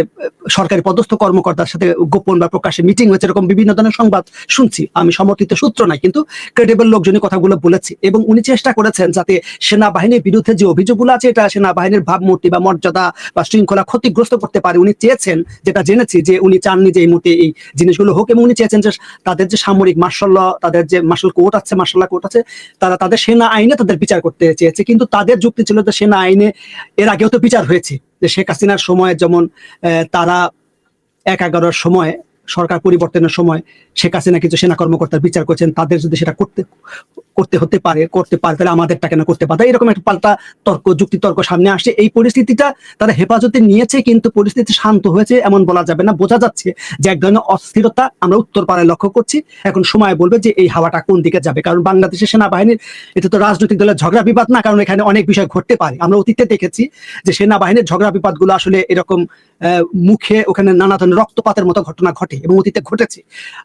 সরকারি পদস্থ কর্মকর্তার সাথে গোপন বা প্রকাশ্যে মিটিং হয়েছে, এরকম বিভিন্ন ধরনের সংবাদ শুনছি। আমি সমর্থিত সূত্র নাই, কিন্তু ক্রেডিবল লোকজনই কথাগুলো বলেছে। এবং উনি চেষ্টা করেছেন যাতে সেনাবাহিনীর বিরুদ্ধে যে অভিযোগগুলো আছে এটা সেনাবাহিনীর ভাবমূর্তি বা মর্যাদা বা শৃঙ্খলা ক্ষতিগ্রস্ত করতে পারে। উনি চেয়েছেন, যেটা জেনেছি, যে উনি চাননি যে এই মুহূর্তে এই জিনিসগুলো হোক, এবং উনি চেয়েছেন যে তাদের যে সামরিক মার্শাল তাদের যে মার্শাল কোর্ট আছে তারা তাদের সেনা আইনে তাদের বিচার করতে চেয়েছে। কিন্তু তাদের যুক্তি ছিল যে সেনা আইনে এর আগেও তো বিচার হয়েছে, যে শেখ হাসিনার সময় যেমন তারা 1/11 সময় সরকার পরিবর্তনের সময় শেখ হাসিনা কিছু সেনা কর্মকর্তার বিচার করছেন, তাদের যদি সেটা করতে পারে তাহলে আমাদেরটা কেন করতে পারে, এরকম একটা পাল্টা যুক্তিতর্ক সামনে আসছে। এই পরিস্থিতিটা তারা হেফাজতে নিয়েছে, কিন্তু পরিস্থিতি শান্ত হয়েছে এমন বলা যাবে না। বোঝা যাচ্ছে যে এক ধরনের অস্থিরতা আমরা উত্তরপাড়ায় লক্ষ্য করছি। এখন সময় বলবে যে এই হাওয়াটা কোন দিকে যাবে, কারণ বাংলাদেশের সেনাবাহিনীর এটা তো রাজনৈতিক দলের ঝগড়া বিবাদ না, কারণ এখানে অনেক বিষয় ঘটতে পারে। আমরা অতীতে দেখেছি যে সেনাবাহিনীর ঝগড়া বিবাদগুলো আসলে এরকম মুখে ওখানে নানা ধরনের রক্তপাতের মতো ঘটনা ঘটে এবং অতীতে ঘটেছে।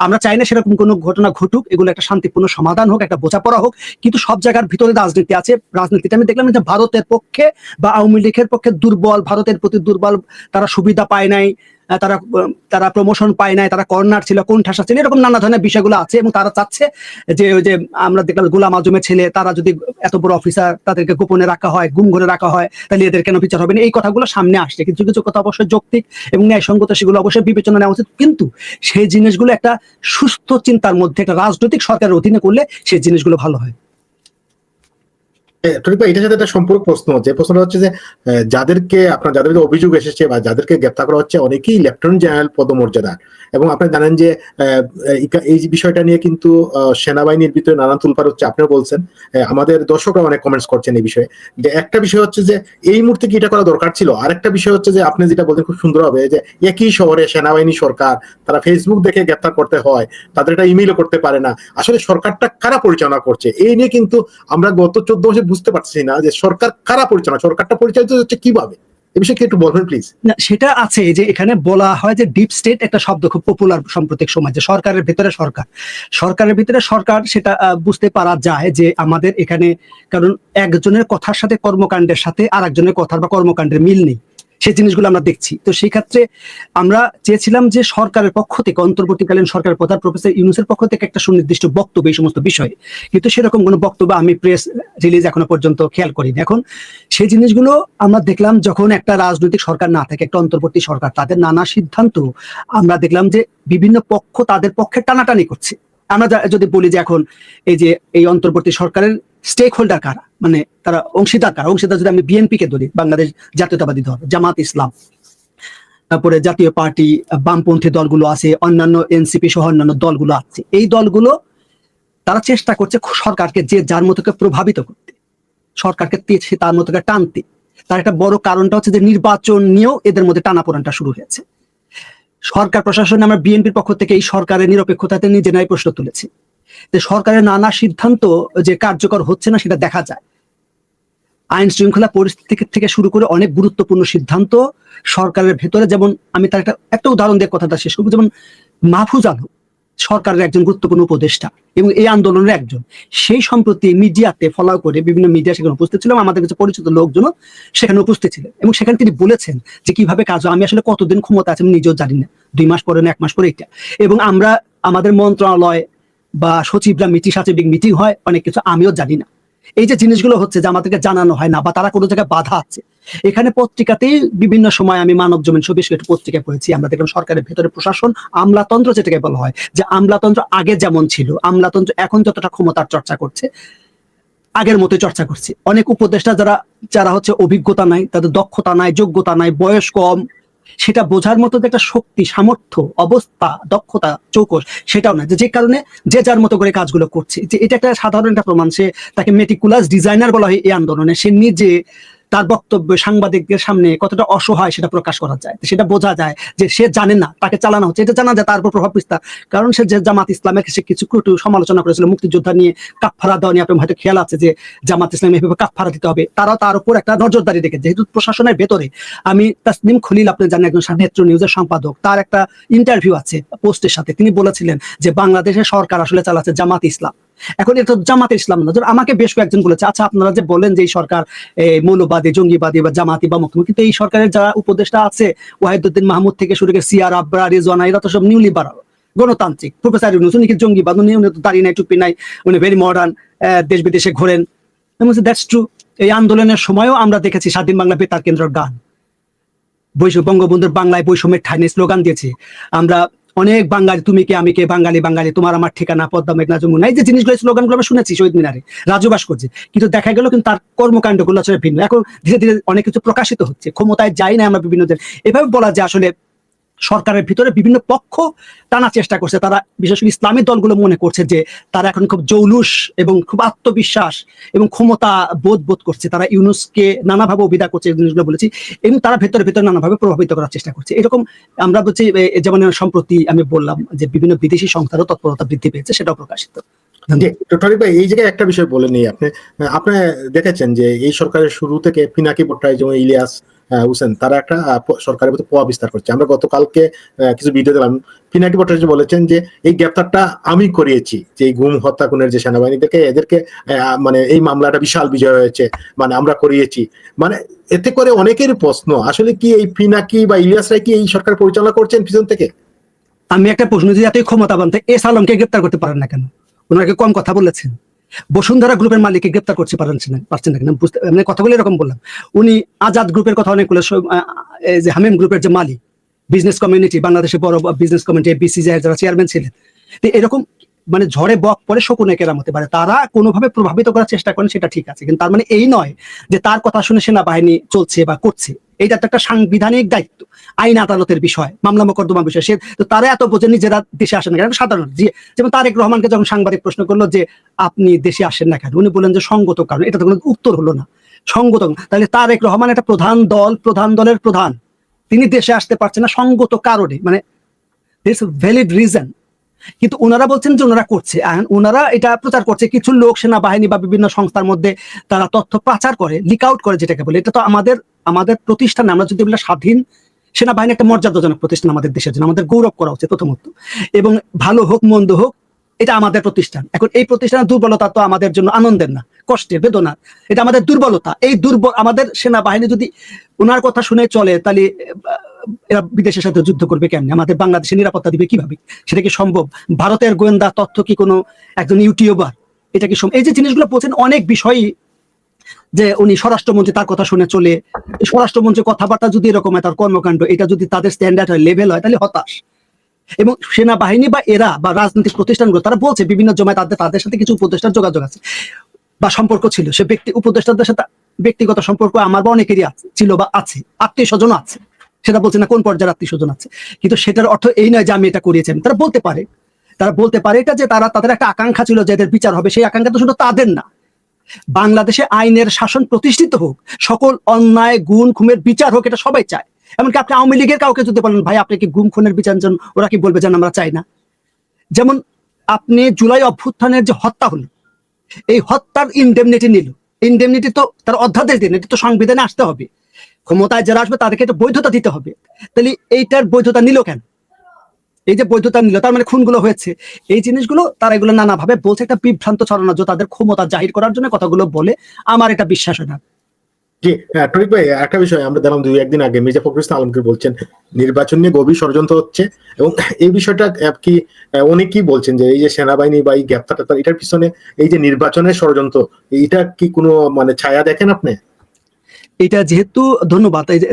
আমরা চাই না সেরকম কোনো ঘটনা ঘটুক, এগুলো একটা শান্তিপূর্ণ সমাধান হোক, একটা বোঝাপড়া হোক, কিন্তু সব জায়গার ভিতরে রাজনীতি আছে। রাজনীতিটা আমি দেখলাম যে ভারতের পক্ষে বা আওয়ামী লীগের পক্ষে দুর্বল, ভারতের প্রতি দুর্বল, তারা সুবিধা পায় নাই, তারা প্রমোশন পায় নাই, তারা কর্নার ছিল, কোণঠাসা ছিল, এরকম নানা ধরনের বিষয়গুলো আছে। এবং তারা চাচ্ছে যে ওই যে আমরা দেখলাম গোলাম আজমের ছেলে, তারা যদি এত বড় অফিসার তাদেরকে গোপনে রাখা হয়, গুম করে রাখা হয়, তাহলে এদের কেন বিচার হবে না, এই কথাগুলো সামনে আসছে। কিছু কিছু কথা অবশ্যই যৌক্তিক এবং ন্যায়সঙ্গত, সেগুলো অবশ্যই বিবেচনা নেওয়া উচিত, কিন্তু সেই জিনিসগুলো একটা সুস্থ চিন্তার মধ্যে একটা রাজনৈতিক সরকারের অধীনে করলে সেই জিনিসগুলো ভালো হয়। এটার সাথে একটা সম্পূর্ণ প্রশ্ন হচ্ছে, প্রশ্নটা হচ্ছে যে যাদের অভিযোগ এসেছে বা যাদেরকে গ্রেপ্তার করা হচ্ছে অনেকেই লেফটেন্যান্ট জেনারেল পদমর্যাদার, এবং আপনি জানেন যে এই বিষয়টা নিয়ে কিন্তু সেনাবাহিনীর ভিতরে নানান তুলপার হচ্ছে। আপনিও বলছেন, আমাদের দর্শকরা অনেক কমেন্টস করছেন এই বিষয়ে, যে একটা বিষয় হচ্ছে যে এই মুহূর্তে কি এটা করা দরকার ছিল, আর একটা বিষয় হচ্ছে যে আপনি যেটা বলছেন খুব সুন্দর হবে, যে একই শহরে সেনাবাহিনী সরকার, তারা ফেসবুক দেখে গ্রেপ্তার করতে হয়, তাদের এটা ইমেইলও করতে পারে না। আসলে সরকারটা কারা পরিচালনা করছে এই নিয়ে কিন্তু আমরা গত 14 বছর বুঝতে পারছি না যে সরকার কারা পরিচালনা, সরকারটা পরিচালিত হচ্ছে কিভাবে, এই বিষয়ে কি একটু বলবেন প্লিজ? না, সেটা আছে যে এখানে বলা হয় যে ডিপ স্টেট একটা শব্দ খুব পপুলার সাম্প্রতিক সময়, যে সরকারের ভিতরে সরকার, সেটা বুঝতে পারা যায় যে আমাদের এখানে, কারণ একজনের কথার সাথে কর্মকাণ্ডের সাথে আর একজনের কথার বা কর্মকাণ্ডের মিল নেই, সেই জিনিসগুলো আমরা দেখছি। তো সেই ক্ষেত্রে আমরা চেয়েছিলাম যে সরকারের পক্ষ থেকে, অন্তর্বর্তীকালীন সরকারের প্রধান প্রফেসর ইউনূসের পক্ষ থেকে একটা সুনির্দিষ্ট বক্তব্য এই সমস্ত বিষয়ে, কিন্তু সেরকম কোনো বক্তব্য আমি প্রেস রিলিজ এখনো পর্যন্ত খেয়াল করিনি। এখন সেই জিনিসগুলো আমরা দেখলাম যখন একটা রাজনৈতিক সরকার না থাকে, একটা অন্তর্বর্তী সরকার, তাদের নানা সিদ্ধান্ত আমরা দেখলাম যে বিভিন্ন পক্ষ তাদের পক্ষে টানাটানি করছে। আমরা যদি বলি যে এখন এই অন্তর্বর্তী সরকারের স্টেক হোল্ডার কারা, মানে তারা অংশীদার যদি আমি বিএনপি কে ধরি, বাংলাদেশ জাতীয়তাবাদী দল, জামাত ইসলাম, তারপরে জাতীয় পার্টি, বামপন্থী দলগুলো আছে, অন্যান্য এনসিপি সহ অন্যান্য দলগুলো আছে, এই দলগুলো তারা চেষ্টা করছে সরকারকে যে যার মতো প্রভাবিত করতে, সরকারকে তার মতো টানতে। তার একটা বড় কারণটা হচ্ছে যে নির্বাচন নিয়েও এদের মধ্যে টানাপোড়েনটা শুরু হয়েছে। সরকার প্রশাসন, আমরা বিএনপির পক্ষ থেকে এই সরকারের নিরপেক্ষতাতে নিজেরাই প্রশ্ন তুলেছি, যে সরকারের নানা সিদ্ধান্ত যে কার্যকর হচ্ছে না সেটা দেখা যায়। আইন শৃঙ্খলা পরিস্থিতি থেকে শুরু করে অনেক গুরুত্বপূর্ণ সিদ্ধান্ত সরকারের ভেতরে, যেমন আমি তার একটা উদাহরণ দিয়ে কথাটা শেষ করবো, যেমন মাহফুজ আলম সরকারের একজন গুরুত্বপূর্ণ উপদেষ্টা এবং এই আন্দোলনের একজন, সেই সম্প্রতি মিডিয়াতে ফলো করে বিভিন্ন মিডিয়া সেখানে উপস্থিত ছিলাম, আমাদের কাছে পরিচিত লোকজন সেখানে উপস্থিত ছিলেন, এবং সেখানে তিনি বলেছেন যে কিভাবে কাজ হয়। আমি আসলে কতদিন ক্ষমতা আছে আমি নিজেও জানি না, 2 মাস পরে না 1 মাস পরে এটা, এবং আমাদের মন্ত্রণালয় বা সচিবরা মিটিং হয়, অনেক কিছু আমিও জানি না। এই যে জিনিসগুলো হচ্ছে যে আমাদেরকে জানানো হয় না, বা তারা কোনো জায়গায় বাধা আছে। এখানে পত্রিকাতেই বিভিন্ন সময় আমি মানব জমিন বেশ একটা পত্রিকায় পড়েছি, আমরা দেখলাম সরকারের ভেতরে প্রশাসন আমলাতন্ত্র, যেটাকে বলা হয় যে আমলাতন্ত্র আগে যেমন ছিল, আমলাতন্ত্র এখন যতটা ক্ষমতার চর্চা করছে আগের মতোই চর্চা করছে। অনেক উপদেষ্টা যারা হচ্ছে অভিজ্ঞতা নাই, তাদের দক্ষতা নাই, যোগ্যতা নাই, বয়স কম, সেটা বোঝার মতো যে একটা শক্তি, সামর্থ্য, অবস্থা, দক্ষতা, চৌকস সেটাও না, যে কারণে যে যার মতো করে কাজগুলো করছে। যে এটা একটা সাধারণ একটা প্রমাণ, তাকে মেটিকুলাস ডিজাইনার বলা হয় এই আন্দোলনে, সে নিজে তার বক্তব্য সাংবাদিকদের সামনে কতটা অসহায় সেটা প্রকাশ করা যায়, সেটা বোঝা যায় যে সে জানে না তাকে চালানো হচ্ছে, এটা জানা যায় তার উপর প্রভাব বিস্তার। কারণ সে যে জামাত ইসলামের সে কিছু কটু সমালোচনা করেছিল, মুক্তিযোদ্ধা নিয়ে কাফফারা দেওয়া নিয়ে আপনার হয়তো খেয়াল আছে যে জামাত ইসলাম এভাবে কাফফারা দিতে হবে, তারাও তার উপর একটা নজরদারি রেখে, যেহেতু প্রশাসনের ভেতরে। আমি তাসনিম খলিল, আপনি জানেন, একজন নেত্র নিউজের সম্পাদক, তার একটা ইন্টারভিউ আছে পোস্টের সাথে, তিনি বলেছিলেন যে বাংলাদেশের সরকার আসলে চালাচ্ছে জামাত ইসলাম। এখন এটা জামাত ইসলাম না, আমাকে বেশ কয়েকজন বলেছে, আচ্ছা আপনারা যে বলেন যে এই সরকার মৌলবাদী, জঙ্গিবাদী বা জামাতি বা মুক্তি, কিন্তু এই সরকারের যারা উপদেষ্টা আছে, ওয়াহিদুদ্দিন মাহমুদ থেকে শুরু করে সিআর আব্রা, রিজওয়ানা, এরা তো সব নিউ লিবারাল, গণতান্ত্রিক। প্রফেসর ইউনূস উনি কি জঙ্গিবাদ? উনি তো দাঁড়িয়ে নাই, টুপি নাই, উনি ভেরি মডার্ন, দেশ বিদেশে ঘোরেন। That's true. এই আন্দোলনের সময়ও আমরা দেখেছি স্বাধীন বাংলা বেতার কেন্দ্রের গান, বঙ্গবন্ধুর বাংলায় বৈষম্যের ঠাই নিয়ে স্লোগান দিয়েছে আমরা, অনেক বাঙালি, তুমি কে আমি কে, বাঙালি বাঙালি, তোমার আমার ঠিকানা পদ্মা মেঘনা যমুনা, এই যে জিনিসগুলো, স্লোগানগুলো আমরা শুনেছি শহীদ মিনারে, রাজু ভাস্কর্যে, কিন্তু দেখা গেল কিন্তু তার কর্মকাণ্ডগুলো আসলে ভিন্ন। এখন ধীরে ধীরে অনেক কিছু প্রকাশিত হচ্ছে, ক্ষমতায় যাই না আমরা বিভিন্ন, এভাবে বলা যায় আসলে সরকারের ভিতরে বিভিন্ন পক্ষ টানা চেষ্টা করছে। তারা বিশেষ করে ইসলামী দলগুলো মনে করছে যে তারা এখন খুব জৌলুস এবং খুব আত্মবিশ্বাস এবং ক্ষমতা বোধ করছে। তারা ইউনূসকে নানাভাবে অভিধা করছে, এই জিনিসগুলো বলেছি, এবং তারা ভেতরে ভেতরে নানাভাবে প্রভাবিত করার চেষ্টা করছে। এরকম আমরা বলছি, যেমন সম্প্রতি আমি বললাম যে বিভিন্ন বিদেশি সংস্থারও তৎপরতা বৃদ্ধি পেয়েছে, সেটাও প্রকাশিত। টরিক ভাই, এই জায়গায় একটা বিষয় বলে নেই, আপনি দেখেছেন যে এই সরকারের শুরু থেকে পিনাকি ভট্টাচার্য যেমন ইলিয়াস হোসেন তারা একটা সরকারের প্রতি প্রভাব বিস্তার করছে। আমরা গতকালকে কিছু ভিডিও দিলাম, পিনাকি ভট্টাচার্য বলেছেন যে এই গ্রেপ্তারটা আমি করিয়েছি, যে এই গুম হত্যা খুনের যে সেনাবাহিনী থেকে এদেরকে মানে এই মামলাটা বিশাল বিজয় হয়েছে, মানে আমরা করিয়েছি। মানে এতে করে অনেকের প্রশ্ন, আসলে কি এই পিনাকি বা ইলিয়াসরা কি এই সরকার পরিচালনা করছেন পিছন থেকে? আমি একটা প্রশ্ন, যদি এতই ক্ষমতাবান এস আলমকে গ্রেপ্তার করতে পারেন না কেন? ওনাকে কম কথা বলেছেন? বসুন্ধরা গ্রুপের মালিককে গ্রেপ্তার করতে পারছেন না কেন? বুঝতে কথা বলে এরকম বললাম। উনি আজাদ গ্রুপের কথা অনেক বলে, যে হামিম গ্রুপের যে মালিক, বিজনেস কমিউনিটি, বাংলাদেশের বড় বিজনেস কমিউনিটি বিসিসিআই যারা চেয়ারম্যান ছিলেন, এরকম মানে ঝড়ে বক পরে শকুনে কেরাম হতে পারে। তারা কোনোভাবে প্রভাবিত করার চেষ্টা করেন, সেটা ঠিক আছে, কিন্তু তার মানে এই নয় যে তার কথা শুনে সেনাবাহিনী চলছে বা করছে। এটা তো একটা সাংবিধানিক দায়িত্ব, আইন আদালতের বিষয়, মামলা মোকদ্দমা বিষয়। সে তো তারা এত বোঝেন নিজেরা দেশে আসেন না কেন? সাধারণ যেমন তারেক রহমানকে যখন সাংবাদিক প্রশ্ন করলো যে আপনি দেশে আসেন না কেন, উনি বললেন যে সঙ্গত কারণ। এটা তো কোনো উত্তর হলো না, সঙ্গত। তাহলে তারেক রহমান একটা প্রধান দলের প্রধান, তিনি দেশে আসতে পারছেন না সঙ্গত কারণে, মানে ভ্যালিড রিজন। কিন্তু ওনারা বলছেন যে ওনারা করছে, ওনারা এটা প্রচার করছে। কিছু লোক সেনাবাহিনী বা বিভিন্ন সংস্থার মধ্যে তারা তথ্য পাচার করে, লিক আউট করে, যেটাকে বলে। এটা তো আমাদের প্রতিষ্ঠান, আমরা যদি বলি স্বাধীন সেনাবাহিনী একটা মর্যাদাজনক প্রতিষ্ঠান আমাদের দেশের জন্য, আমাদের গৌরব করা উচিত প্রথমত। এবং ভালো হোক মন্দ হোক, এটা আমাদের প্রতিষ্ঠান। এখন এই প্রতিষ্ঠানের দুর্বলতা তো আমাদের জন্য আনন্দের না, কষ্টের, বেদনার। এটা আমাদের দুর্বলতা। এই আমাদের সেনাবাহিনী যদি ওনার কথা শুনে চলে, তাহলে এরা বিদেশের সাথে যুদ্ধ করবে কেমনে? আমাদের বাংলাদেশের নিরাপত্তা দিবে কিভাবে? সেটা কি সম্ভব? ভারতের গোয়েন্দা তথ্য কি কোনো একজন ইউটিউবার, এটা কি এই যে জিনিসগুলো বলছেন, অনেক বিষয়ই যে উনি স্বরাষ্ট্রমন্ত্রী তার কথা শুনে চলে, স্বরাষ্ট্রমন্ত্রীর কথাবার্তা যদি এরকম হয়, তার কর্মকাণ্ড এটা যদি তাদের স্ট্যান্ডার্ড হয়, লেভেল হয়, তাহলে হতাশ। এবং সেনাবাহিনী বা এরা বা রাজনৈতিক প্রতিষ্ঠানগুলো তারা বলছে বিভিন্ন জমায় তাদের সাথে কিছু উপদেষ্টার যোগাযোগ আছে বা সম্পর্ক ছিল। সে উপদেষ্টাদের সাথে ব্যক্তিগত সম্পর্ক আমার বা অনেকেরই ছিল বা আছে, আত্মীয় স্বজন আছে, সেটা বলছে না কোন পর্যায়ের আত্মীয় স্বজন আছে। কিন্তু সেটার অর্থ এই নয় যে আমি এটা করিয়েছি। তারা বলতে পারে এটা যে তাদের একটা আকাঙ্ক্ষা ছিল যে এদের বিচার হবে। সেই আকাঙ্ক্ষা তো শুধু তাদের না, বাংলাদেশে আইনের শাসন প্রতিষ্ঠিত হোক, সকল অন্যায় গুম খুনের বিচার হোক, এটা সবাই চায়। এমনকি আপনি আওয়ামী লীগের কাউকে যদি বলেন ভাই আপনি কি গুম খুনের বিচার চান, ওরা কি বলবে যেন আমরা চাই না? যেমন আপনি জুলাই অভ্যুত্থানের যে হত্যা হলো, এই হত্যার ইনডেমনিটি নিল, ইনডেমনিটি তো তার অধ্যাদেশ দিন, এটি তো সংবিধানে আসতে হবে। ক্ষমতায় যারা আসবে তাদেরকে একটা বৈধতা দিতে হবে। তাহলে এইটার বৈধতা নিল কেন? এই যে বৈধতা নিল, তার মানে খুনগুলো হয়েছে। এই জিনিসগুলো তারা এগুলো নানাভাবে বলছে, একটা বিভ্রান্ত ছড়ানো, যে তাদের ক্ষমতা জাহির করার জন্য কথাগুলো বলে। আমার এটা বিশ্বাস হয় না। জি টরিক ভাই, একটা বিষয় আমরা দেখলাম 2-1 দিন আগে মির্জা ফখরুল ইসলাম আলমগীর বলছেন নির্বাচন নিয়ে গভীর ষড়যন্ত্র হচ্ছে, এবং এই বিষয়টা কি অনেকেই বলছেন যে এই যে সেনাবাহিনী বা এই গ্রেপ্তারটা, এটার পিছনে এই যে নির্বাচনের ষড়যন্ত্র, এটা কি কোনো মানে ছায়া দেখেন আপনি? এটা যেহেতু ধন্যবাদ, এই যে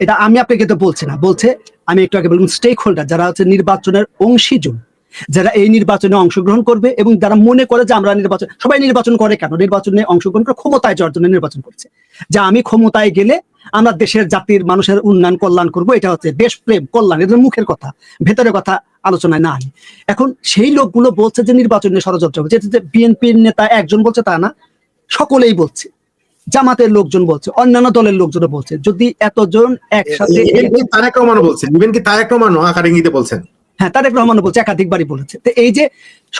এটা আমি আপনাকে তো বলছি না, বলছে আমি একটু আগে বললাম স্টেক হোল্ডার, যারা হচ্ছে নির্বাচনের অংশীজন, যারা এই নির্বাচনে অংশগ্রহণ করবে এবং যারা মনে করে যে আমরা সবাই নির্বাচন করে কেন? নির্বাচনে অংশগ্রহণ করে ক্ষমতায় যাওয়ার জন্য নির্বাচন করছে, যে আমি ক্ষমতায় গেলে আমরা দেশের জাতির মানুষের উন্নয়ন কল্যাণ করব। এটা হচ্ছে দেশপ্রেম কল্যাণ, এদের মুখের কথা, ভেতরের কথা আলোচনায় না আনি। এখন সেই লোকগুলো বলছে যে নির্বাচনে ষড়যন্ত্র হচ্ছে। যে বিএনপির নেতা একজন বলছে তা না, সকলেই বলছে, জামাতের লোকজন বলছে, অন্যান্য দলের লোকজন বলছে। যদি এতজন একসাথে, তারেক রহমানও বলছেন, ইভেন কি তারেক রহমানও আকার ইঙ্গিতে বলছেন। হ্যাঁ, তারেক রহমানও বলছে, একাধিকবারই বলেছে। তো এই যে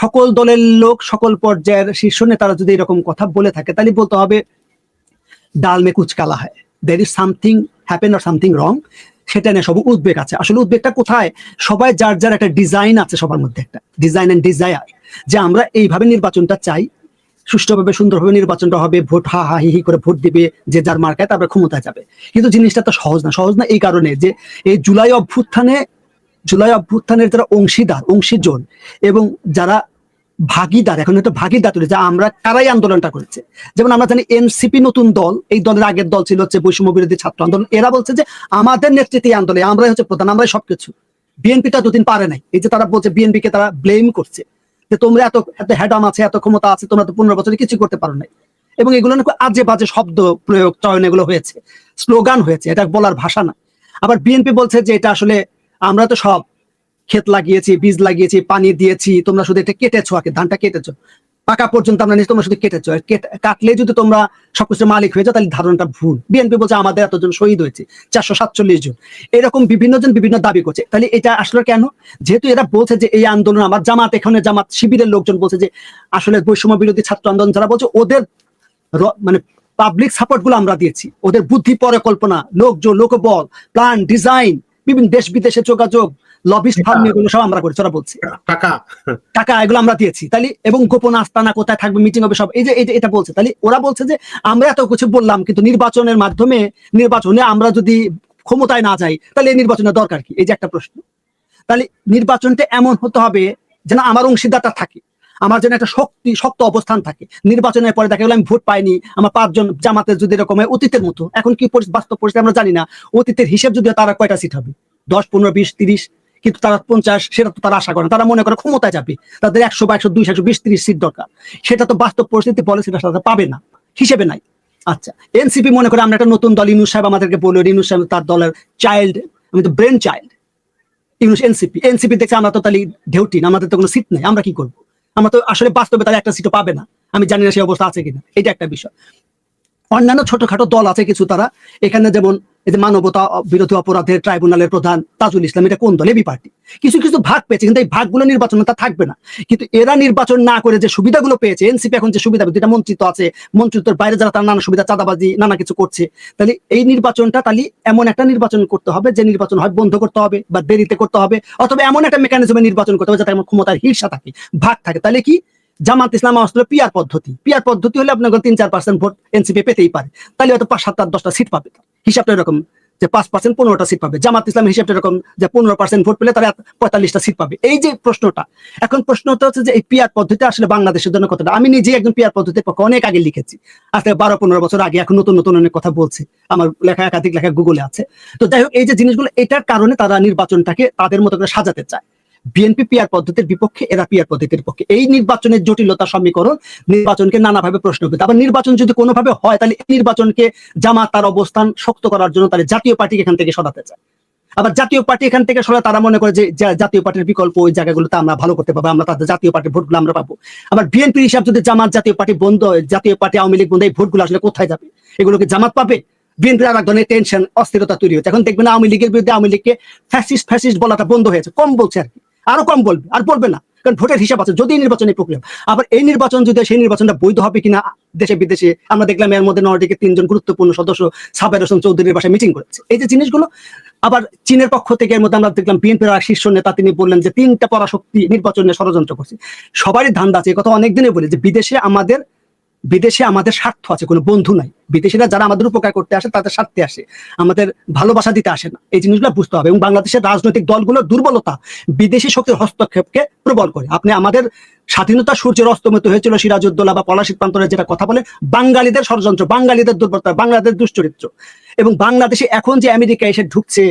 সকল দলের লোক, সকল পর্যায়ের শীর্ষ নেতারা যদি এরকম কথা বলে থাকে, তাহলে বলতে হবে ডাল মে কুচ কালা হয়, there is something happen or something wrong. সেটা নিয়ে সব উদ্বেগ আছে। আসলে উদ্বেগটা কোথায়? সবাই যার একটা ডিজাইন আছে, সবার মধ্যে একটা ডিজাইন এন্ড ডিজায়ার, যে আমরা এইভাবে নির্বাচনটা চাই, সুষ্ঠুভাবে সুন্দরভাবে নির্বাচনটা হবে, ভোট হা হা হি হি করে ভোট দিবে যে যার মার্কায়, তারপরে ক্ষমতায় যাবে। কিন্তু জিনিসটা তো সহজ না। এই কারণে যে এই জুলাই অভ্যুত্থানের যারা অংশীজন এবং যারা ভাগিদার, এখন একটা ভাগিদার তৈরি, যে আমরা কারাই আন্দোলনটা করেছে। যেমন আমরা জানি এনসিপি নতুন দল, এই দলের আগের দল ছিল হচ্ছে বৈষম্য বিরোধী ছাত্র আন্দোলন। এরা বলছে যে আমাদের নেতৃত্বে এই আন্দোলনে আমরাই হচ্ছে প্রধান, আমরাই সবকিছু। বিএনপিটা দুদিন পারে নাই। এই যে তারা বলছে, বিএনপিকে তারা ব্লেম করছে যে তোমরা এত হ্যাডাম আছে, এত ক্ষমতা আছে, তোমরা তো 15 বছরে কিছু করতে পারো নাই। এবং এগুলো আজে বাজে শব্দ প্রয়োগ, চয়ন এগুলো হয়েছে, স্লোগান হয়েছে, এটা বলার ভাষা না। আবার বিএনপি বলছে যে এটা আসলে আমরা তো সব ক্ষেত লাগিয়েছি, বীজ লাগিয়েছি, পানি দিয়েছি, তোমরা শুধু এটা কেটেছো, আর কি ধানটা কেটেছো, পাকা পর্যন্ত আমরা নিয়েছি, তোমরা শুধু কেটেছো, আর কাটলে যদি তোমরা সবকিছু মালিক হয়ে যাও তাহলে ধারণাটা ভুল। বিএনপি বলছে আমাদের এতজন শহীদ হয়েছে, 447 জন, এরকম বিভিন্ন জন বিভিন্ন দাবি করছে। তাহলে এটা আসলে কেন? যেহেতু এরা বলছে যে এই আন্দোলন আমার জামাত, এখানে জামাত শিবিরের লোকজন বলছে যে আসলে বৈষম্য বিরোধী ছাত্র আন্দোলন যারা বলছে ওদের মানে পাবলিক সাপোর্ট গুলো আমরা দিয়েছি, ওদের বুদ্ধি পরিকল্পনা, লোকবল, প্ল্যান, ডিজাইন, বিভিন্ন দেশ বিদেশে যোগাযোগ, লবিস্ট ফার্ম, এগুলো সব আমরা করেছি। ওরা বলছে টাকা এগুলো আমরা দিয়েছি, তাহলে এবং গোপন আস্তানা কোথায় থাকবে, মিটিং হবে, সব এই যে এটা বলছে। তাহলে ওরা বলছে যে আমরা এত কিছু বললাম, কিন্তু নির্বাচনের মাধ্যমে নির্বাচনে আমরা যদি ক্ষমতায় না যাই তাহলে এই নির্বাচনের দরকার কি? এই যে একটা প্রশ্ন। তাহলে নির্বাচনটা এমন হতে হবে যেন আমার অংশীদারটা থাকে, আমার যেন একটা শক্ত অবস্থান থাকে। নির্বাচনের পরে দেখা গেল আমি ভোট পাইনি, আমার 5 জন জামাতের যদি এরকম হয়, অতীতের মতো, এখন কি বাস্তব পরিস্থিতি আমরা জানি না, অতীতের হিসেব যদি তারা কয়টা সিট হবে, 10, 15, 20, 30, কিন্তু তারা 50, সেটা তো তারা আশা করে না। তারা মনে করে ক্ষমতায় যাবে, তাদের 100 বা 102, 120, 30 সিট দরকার। সেটা তো বাস্তব পরিস্থিতি বলে সেটা তারা পাবে না, হিসেবে নাই। আচ্ছা, এনসিপি মনে করে আমরা একটা নতুন দল, ইউনূস সাহেব আমাদেরকে বললো, ইউনূস সাহেব তার দলের চাইল্ড, আমি তো ব্রেন চাইল্ড ইউনূস। এনসিপি দেখছে আমরা তো তাহলে ঢেউটিন, আমাদের তো কোনো সিট নাই, আমরা কি করবো? আমরা তো আসলে বাস্তবে তারা একটা সিটও পাবে না, আমি জানি না সেই অবস্থা আছে কিনা, এটা একটা বিষয়। অন্যান্য ছোটখাটো দল আছে কিছু, তারা এখানে যেমন এই যে মানবতা বিরোধী অপরাধের ট্রাইব্যুনালের প্রধান তাজুল ইসলাম, এটা কোন দল? AB party. কিছু কিছু ভাগ পেয়েছে, কিন্তু এই ভাগগুলো নির্বাচনে তা থাকবে না। কিন্তু এরা নির্বাচন না করে যে সুবিধাগুলো পেয়েছে, এনসিপি এখন যে সুবিধা, দুইটা মন্ত্রিত্ব আছে, মন্ত্রিত্বের বাইরে যারা তারা নানা সুবিধা, চাঁদাবাজি, নানা কিছু করছে, তাহলে এই নির্বাচনটা তাহলে এমন একটা নির্বাচন করতে হবে যে নির্বাচন হয় বন্ধ করতে হবে বা দেরিতে করতে হবে, অথবা এমন একটা মেকানিজমে নির্বাচন করতে হবে যাতে আমার ক্ষমতার হিংসা থাকে, ভাগ থাকে। তাহলে কি জামাত ইসলাম আসলে পিআর পদ্ধতি হলে আপনার 3-4% ভোট এনসিপি পেতেই পারে, তাহলে হয়তো 5, 7, 8, 10টা সিট পাবে। হিসাবটা এরকম যে 5%, 15টা সিট পাবে। জামাত ইসলাম হিসাবটা এরকম যে 15% ভোট পেলে তারা 45টা সিট পাবে। এই যে প্রশ্নটা, এখন প্রশ্নটা হচ্ছে যে এই পিআর পদ্ধতি আসলে বাংলাদেশের জন্য কতটা। আমি নিজে একজন পিআর পদ্ধতির পক্ষে অনেক আগে লিখেছি, আজ থেকে 12-15 বছর আগে। এখন নতুন নতুন অনেক কথা বলছে, আমার লেখা একাধিক লেখা গুগলে আছে। তো যাই হোক, এই যে জিনিসগুলো, এটার কারণে তারা নির্বাচনটাকে তাদের মতো করে সাজাতে চায়। বিএনপি পিআর পদ্ধতির বিপক্ষে, এরা পিআর পদ্ধতির পক্ষে। এই নির্বাচনের জটিলতা সমীকরণ নির্বাচনকে নানাভাবে প্রশ্ন করতে। আবার নির্বাচন যদি কোনোভাবে হয়, তাহলে এই নির্বাচনকে জামাত তার অবস্থান শক্ত করার জন্য তাহলে জাতীয় পার্টিকে এখান থেকে সরাতে চায়। আবার জাতীয় পার্টি এখান থেকে সরালে তারা মনে করে যে জাতীয় পার্টির বিকল্প ওই জায়গাগুলোতে আমরা ভালো করতে পারবো, আমরা তাদের জাতীয় পার্টির ভোটগুলো আমরা পাবো। আবার বিএনপির হিসাব যদি জামাত জাতীয় পার্টি বন্ধ হয়, জাতীয় পার্টি আওয়ামী লীগ বন্ধ, এই ভোটগুলো আসলে কোথায় যাবে? এগুলোকে জামাত পাবে? বিএনপির আর এক ধরনের টেনশন, অস্থিরতা তৈরি হচ্ছে। এখন দেখবেন আওয়ামী লীগের বিরুদ্ধে আওয়ামী লীগকে ফ্যাসিস্ট বলাটা বন্ধ হয়েছে, কম বলছে আর কি, আরো কম বলবে, আর বলবে না, কারণ ভোটের হিসাব আছে। যদি নির্বাচনের প্রক্রিয়া, আবার এই নির্বাচন যদি সেই নির্বাচনটা বৈধ হবে কিনা দেশে বিদেশে আমরা দেখলাম, এর মধ্যে নরডিকে 3 জন গুরুত্বপূর্ণ সদস্য সাবের হোসেন চৌধুরীর বাসায় মিটিং করেছে। এই যে জিনিসগুলো, আবার চীনের পক্ষ থেকে এর মধ্যে আমরা দেখলাম বিএনপির শীর্ষ নেতা তিনি বললেন যে 3টা পরাশক্তি নির্বাচনে ষড়যন্ত্র করছে। সবারই ধান্দা আছে, এই কথা অনেকদিনই বলি যে বিদেশে আমাদের স্বার্থ আছে, কোনো বন্ধু নাই। বিদেশিরা যারা আমাদের উপকার করতে আসে তাদের স্বার্থে আসে, আমাদের ভালোবাসা দিতে আসে না। এই জিনিসগুলো বুঝতে হবে। এবং বাংলাদেশের রাজনৈতিক দলগুলোর দুর্বলতা বিদেশি শক্তির হস্তক্ষেপকে প্রবল করে। আপনি আমাদের স্বাধীনতা সূর্যের অস্তমিত হয়েছিল সিরাজউদ্দৌলা বা পলাশীর প্রান্তরে যেটা কথা বলে, বাঙালিদের ষড়যন্ত্র, বাঙালিদের দুর্বলতা, বাংলাদেশের দুশ্চরিত্র। এবং বাংলাদেশে এখন যে আমেরিকা এসে ঢুকছে,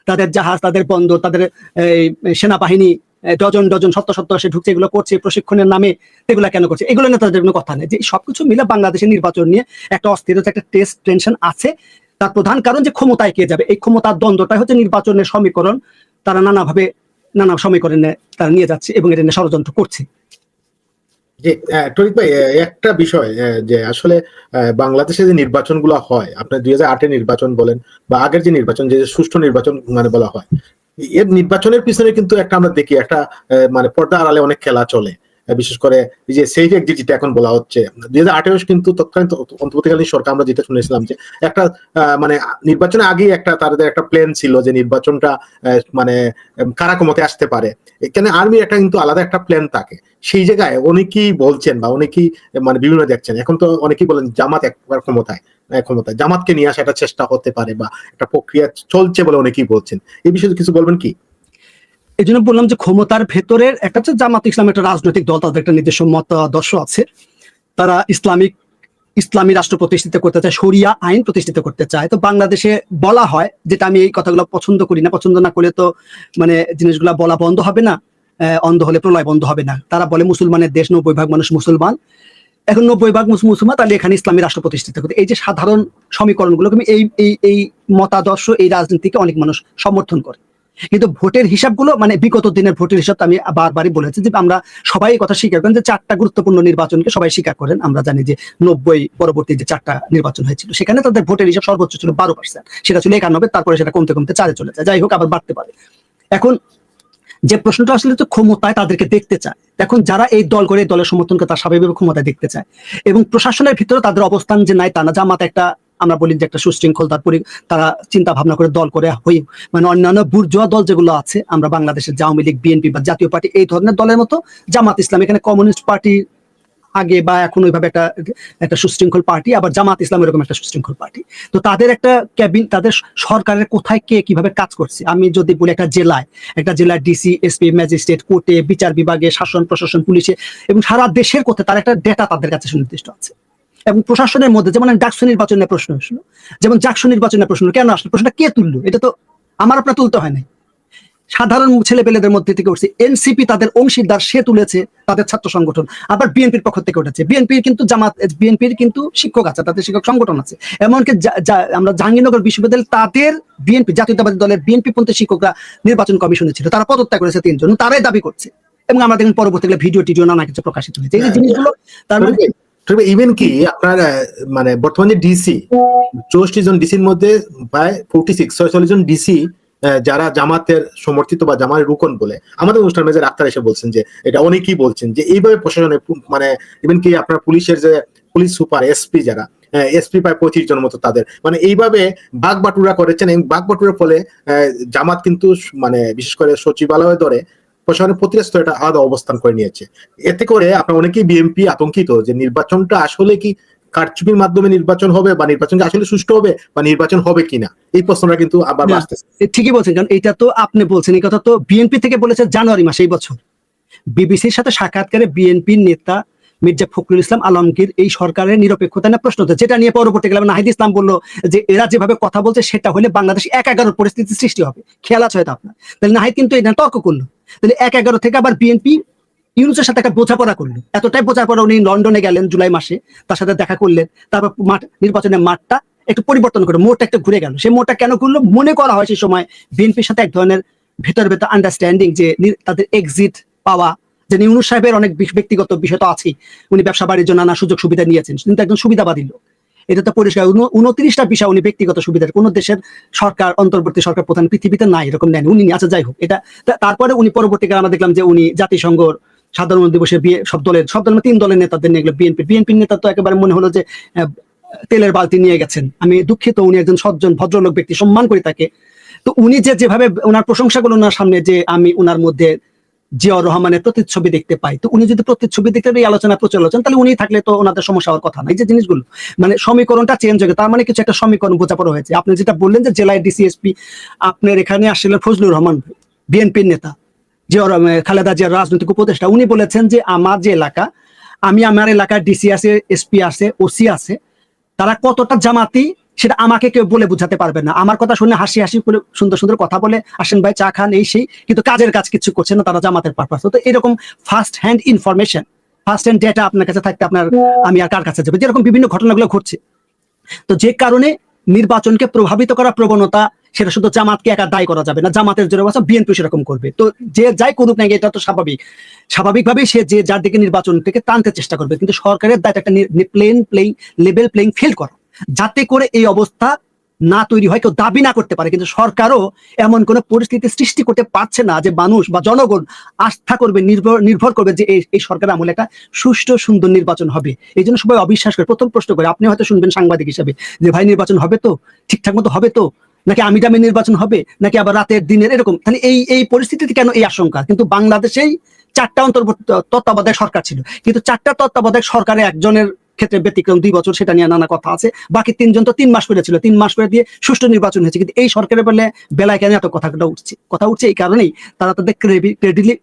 তাদের জাহাজ, তাদের বন্দর, তাদের সেনাবাহিনী ডজন শত এসে ঢুকছে, এগুলো করছে প্রশিক্ষণের নামে, এগুলো কেন করছে? এগুলো নিয়ে তাদের কোনো কথা নেই। যে সবকিছু মিলে বাংলাদেশের নির্বাচন নিয়ে একটা অস্থিরতা, একটা টেনশন আছে। তার প্রধান কারণ যে ক্ষমতায় কে যাবে, এই ক্ষমতার দ্বন্দ্বটাই হচ্ছে নির্বাচনের সমীকরণ। তারা নানা সমীকরণে তারা নিয়ে যাচ্ছে এবং এটা নিয়ে ষড়যন্ত্র করছে। যে টরিক ভাই, একটা বিষয় যে আসলে বাংলাদেশে যে নির্বাচনগুলো হয়, আপনার 2008-এর নির্বাচন বলেন বা আগের যে নির্বাচন, যে সুষ্ঠু নির্বাচন মানে বলা হয়, এর নির্বাচনের পিছনে কিন্তু একটা আমরা দেখি একটা মানে পর্দা আড়ালে অনেক খেলা চলে। বিশেষ করে এই যে সেফ এক্সিট যেটা এখন বলা হচ্ছে, 2018 কিন্তু তৎকালীন অন্তর্বর্তীকালীন সরকার আমরা যেটা শুনেছিলাম যে একটা মানে নির্বাচনের আগে একটা তাদের একটা প্ল্যান ছিল যে নির্বাচনটা মানে কারা ক্ষমতায় আসতে পারে। এখানে আর্মির একটা কিন্তু আলাদা একটা প্ল্যান থাকে। সেই জায়গায় অনেকেই বলছেন বা অনেকেই মানে বিভিন্ন দেখছেন, এখন তো অনেকেই বলেন জামাত একবার ক্ষমতায় জামাতকে নিয়ে আসা একটা চেষ্টা হতে পারে বা একটা প্রক্রিয়া চলছে বলে অনেকেই বলছেন। এই বিষয়ে কিছু বলবেন কি? এই জন্য বললাম যে ক্ষমতার ভেতরের একটা হচ্ছে জামাত ইসলাম, একটা রাজনৈতিক দল, তাদের একটা নিজস্ব মতাদর্শ আছে। তারা ইসলামী রাষ্ট্র প্রতিষ্ঠিত করতে চায়, শরিয়া আইন প্রতিষ্ঠিত করতে চায়। তো বাংলাদেশে বলা হয়, যেটা আমি এই কথাগুলো পছন্দ করি না, পছন্দ না করলে তো মানে জিনিসগুলা বলা বন্ধ হবে না, অন্ধ হলে প্রলয় বন্ধ হবে না। তারা বলে মুসলমানের দেশ, 90% মানুষ মুসলমান, এখন 90 ভাগ মুসলমান, তাহলে এখানে ইসলামী রাষ্ট্র প্রতিষ্ঠিত করতে। এই যে সাধারণ সমীকরণগুলো এই এই এই মতাদর্শ, এই রাজনীতিকে অনেক মানুষ সমর্থন করে। কিন্তু ভোটের হিসাবগুলো মানে বিগত দিনের ভোটের হিসাব আমি বারবারই বলেছি যে আমরা সবাই এই কথা স্বীকার করেন যে 4টা গুরুত্বপূর্ণ নির্বাচনকে সবাই স্বীকার করেন। আমরা জানি যে 90 পরবর্তী যে 4টা নির্বাচন হয়েছিল সেখানে তাদের ভোটের হিসাব সর্বোচ্চ ছিল 12%, সেটা ছিল 91, তারপরে সেটা কমতে কমতে 4-এ চলে যায়, যাই হোক আবার বাড়তে পারে। এখন যে প্রশ্নটা আসলে তো ক্ষমতায় তাদেরকে দেখতে চায়, এখন যারা এই দল করে এই দলের সমর্থনকে তার স্বাভাবিকভাবে ক্ষমতায় দেখতে চায় এবং প্রশাসনের ভিতরে তাদের অবস্থান যে নাই তা না। জামাত একটা আমরা বলি যে একটা সুশৃঙ্খল, তারপরে তারা চিন্তা ভাবনা করে দল করে হই, মানে অন্যান্য বুর্জোয়া দল যেগুলো আছে আমরা বাংলাদেশের আওয়ামী লীগ, বিএনপি বা জাতীয় পার্টি এই ধরনের দলের মতো জামাত ইসলাম, এখানে কমিউনিস্ট পার্টি আগে বা এখন ওইভাবে একটা সুশৃঙ্খল পার্টি, আবার জামাত ইসলাম এরকম একটা সুশৃঙ্খল পার্টি। তো তাদের একটা তাদের সরকারের কোথায় কে কিভাবে কাজ করছে, আমি যদি বলি একটা জেলায় ডিসি, এসপি, ম্যাজিস্ট্রেট, কোর্টে, বিচার বিভাগে, শাসন প্রশাসন, পুলিশে এবং সারা দেশের কোথায় তার একটা ডেটা তাদের কাছে সুনির্দিষ্ট আছে। এবং প্রশাসনের মধ্যে যেমন ডাকসু নির্বাচনের প্রশ্ন আসলো, যেমন জাকসু নির্বাচনের প্রশ্ন কেন আসলো, প্রশ্নটা কে তুললো, এটা তো আমার আপনার তুলতে হয় নাই, সাধারণ ছেলেপেলেদের মধ্যে থেকে উঠছে। এনসিপি তাদের অংশীদার, সে তুলেছে, তাদের ছাত্র সংগঠন, আবার বিএনপির পক্ষ থেকে উঠেছে। বিএনপির কিন্তু শিক্ষক আছে, তাদের শিক্ষক সংগঠন আছে, এমনকি আমরা জাহাঙ্গীরনগর বিশ্ববিদ্যালয় তাদের বিএনপি জাতীয়তাবাদী দলের বিএনপি পন্থী শিক্ষকরা নির্বাচন কমিশনে ছিল, তারা পদত্যাগ করেছে 3 জন, তারাই দাবি করছে এবং আমরা দেখুন পরবর্তীকালে ভিডিও টিডিও নানা কিছু প্রকাশিত হয়েছে। এই যে জিনিসগুলো তার মানে ইভেন কি আপনার মানে বর্তমানে ডিসি 64 জন ডিসির মধ্যে প্রায় 46 জন ডিসি যারা জামাতের সমর্থিত বা জামাত রুকন বলে। আমাদের অনুষ্ঠান মেজর আক্তার এসে বলছেন যে এটা অনেকেই বলছেন যে এইভাবে প্রশাসনে মানে ইভেন কি আপনার পুলিশের যে পুলিশ সুপার, এসপি যারা এসপি প্রায় 25 জন মতো, তাদের মানে এইভাবে বাগবাটুরা করেছেন এবং বাগবাটুরার ফলে জামাত কিন্তু মানে বিশেষ করে সচিবালয় ধরে প্রশাসনের প্রতিটা স্তরে একটা আলাদা অবস্থান করে নিয়েছে। এতে করে আপনার অনেকেই বিএনপি আতঙ্কিত যে নির্বাচনটা আসলে কি কারচুপির মাধ্যমে নির্বাচন হবে বা নির্বাচন আসলে সুষ্ঠু হবে বা নির্বাচন হবে কিনা, এই প্রশ্নটা কিন্তু আবার আসতেছে। ঠিকই বলছেন, কারণ এটা তো আপনি বলছেন, এই কথা তো বিএনপি থেকে বলেছে জানুয়ারি মাসে এই বছর। বিবিসির সাথে সাক্ষাৎকারে বিএনপির নেতা মির্জা ফখরুল ইসলাম আলমগীর এই সরকারের নিরপেক্ষতা নিয়ে প্রশ্ন, যেটা নিয়ে পরবর্তীকালে নাহিদ ইসলাম বললো যে এরা যেভাবে কথা বলছে সেটা হলে বাংলাদেশ 1-11 পরিস্থিতি সৃষ্টি হবে, খেয়াল আছে হয়তো আপনার। তাহলে নাহিদ কিন্তু এটা তর্ক করলো, তাহলে 1-11 থেকে আবার বিএনপি ইউনূসের সাথে একটা বোঝাপড়া করলো, এতটাই বোঝাপড়া উনি লন্ডনে গেলেন জুলাই মাসে, তার সাথে দেখা করলেন, তারপর নির্বাচনের মাঠটা একটু পরিবর্তন করে মোড়টা একটু ঘুরে গেল। সেই মোড়টা কেন করলো, মনে করা হয় সেই সময় বিএনপির সাথে এক ধরনের ভেতর আন্ডারস্ট্যান্ডিং, যে তাদের এক্সিট পাওয়া, যে ইউনূস সাহেবের অনেক ব্যক্তিগত বিষয় তো আছেই, উনি ব্যবসা বাণিজ্য নানা সুযোগ সুবিধা নিয়েছেন, কিন্তু একজন সুবিধাবাদী লোক, এটা তো পরিষ্কার। 29টা বিষয় উনি ব্যক্তিগত সুবিধার, কোন দেশের সরকার অন্তর্বর্তী সরকার প্রধান পৃথিবীতে নাই এরকম নেন উনি। আচ্ছা যাই হোক, এটা তারপরে উনি পরবর্তীকালে আমরা দেখলাম যে উনি জাতিসংঘর সাধারণ দিবসে সব দলের 3 দলের নেতাদের নিয়ে গেল। বিএনপির নেতা তো একেবারে মনে হলো যে তেলের বালতি নিয়ে গেছেন। আমি দুঃখিত, উনি একজন সজ্জন ভদ্রলোক ব্যক্তি, সম্মান করি তাকে। তো উনি যেভাবে ওনার প্রশংসাগুলো ওনার সামনে, যে আমি ওনার মধ্যে জিয়াউর রহমানের প্রতিচ্ছবি দেখতে পাই, তো উনি যদি প্রতিচ্ছবি দেখতে এই আলোচনা প্রচলন, তাহলে উনি থাকলে তো ওনাদের সমস্যা হওয়ার কথা না। এই যে জিনিসগুলো মানে সমীকরণটা চেঞ্জ হয়ে, তার মানে কিছু একটা সমীকরণ বোঝাপড়া হয়েছে। আপনি যেটা বললেন যে জেলায় ডিসিএসপি, আপনার এখানে আসছিলেন ফজলুর রহমান, বিএনপির নেতা, খালেদা জিয়ার রাজনৈতিক উপদেষ্টা, উনি বলেছেন যে আমার যে এলাকা, আমার এলাকায় ডিসি আছে, এসপি আছে, ওসি আছে, তারা কতটা জামাতি সেটা আমাকে কেউ বলে বুঝাতে পারবে না। আমার কথা শুনে হাসি হাসি করে সুন্দর সুন্দর কথা বলে, আসেন ভাই চা খান, এই সেই, কিন্তু কাজের কাজ কিছু করছে না, তারা জামাতের পারপাস। তো এরকম first hand information, first hand data আপনার কাছে থাকতে আপনার আমি আর কার কাছে যাবো, যেরকম বিভিন্ন ঘটনাগুলো ঘটছে। তো যে কারণে নির্বাচনকে প্রভাবিত করা প্রবণতা, সেটা শুধু জামাতকে একা দায়ী করা যাবে না, জামাতের জন্য বিএনপি সেরকম করবে। তো যে যাই করুক না, এটা তো স্বাভাবিকভাবেই সে যে যার দিকে নির্বাচন থেকে টানতে চেষ্টা করবে, কিন্তু সরকারের দায়িত্ব একটা লেভেল প্লেইং ফিল্ড করা, যাতে করে এই অবস্থা না তৈরি হয়, কেউ দাবি না করতে পারে। কিন্তু সরকারও এমন কোন পরিস্থিতি সৃষ্টি করতে পারছে না যে মানুষ বা জনগণ আস্থা করবে, নির্ভর করবে যে এই সরকার আমলে একটা সুষ্ঠু সুন্দর নির্বাচন হবে। এই জন্য সবাই অবিশ্বাস করে প্রথম প্রশ্ন করে, আপনি হয়তো শুনবেন সাংবাদিক হিসাবে যে ভাই নির্বাচন হবে তো, ঠিকঠাক মতো হবে তো, নাকি আমি দামি নির্বাচন হবে, নাকি আবার রাতের দিনের এরকম। তাহলে এই পরিস্থিতিতে কেন এই আশঙ্কা? কিন্তু বাংলাদেশেই 4টা অন্তর্বর্তী তত্ত্বাবধায়ক সরকার ছিল, কিন্তু 4টা তত্ত্বাবধায়ক সরকারে একজনের ক্ষেত্রে ব্যতিক্রম 2 বছর, সেটা নিয়ে নানা কথা আছে। বাকি 3 জন তো 3 মাস করে ছিল, 3 মাস করে দিয়ে সুষ্ঠু নির্বাচন হয়েছে। কিন্তু এই সরকারের বেলায় কেন এত কথা উঠছে? এই কারণেই তারা তাদের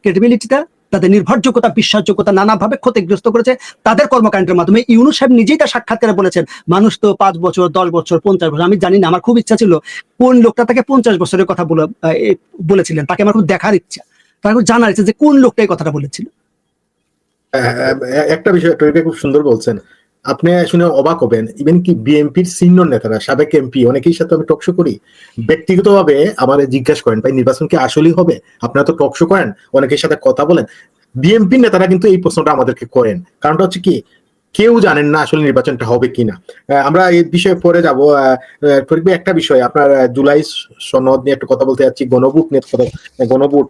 ক্রেডিবিলিটিটা, তাদের নির্ভরযোগ্যতা, বিশ্বাসযোগ্যতা নানাভাবে ক্ষতিগ্রস্ত করেছে তাদের কর্মকাণ্ডের মাধ্যমে। ইউনূস সাহেব নিজেই তার সাক্ষাৎকারে বলেছেন, মানুষ তো 5 বছর, 10 বছর, 50 বছর, আমি জানি না, আমার খুব ইচ্ছা ছিল কোন লোকটা তাকে 50 বছরের কথা বলেছিলেন, তাকে আমার খুব দেখার ইচ্ছা, তার খুব জানার ইচ্ছা যে কোন লোকটা এই কথাটা বলেছিল। একটা বিষয় টরিকে খুব সুন্দর বলছেন, আপনি শুনে অবাক হবেন, ইভেন কি বিএনপির সিনিয়র নেতারা, সাবেক এমপি, অনেকের সাথে আমি টকশো করি, ব্যক্তিগতভাবে আমার জিজ্ঞাসা করেন ভাই নির্বাচন কি আসলেই হবে, আপনারা তো টকশো করেন, অনেকের সাথে কথা বলেন, বিএনপির নেতারা কিন্তু এই প্রশ্নটা আমাদেরকে করেন। কারণটা হচ্ছে কি, কেউ জানেন না আসলে নির্বাচনটা হবে কিনা। আমরা এই বিষয়ে পরে যাব। একটা বিষয় আপনার জুলাই সনদ নিয়ে একটু কথা বলতে যাচ্ছি, গণভোট নিয়ে কথা, গণভোট,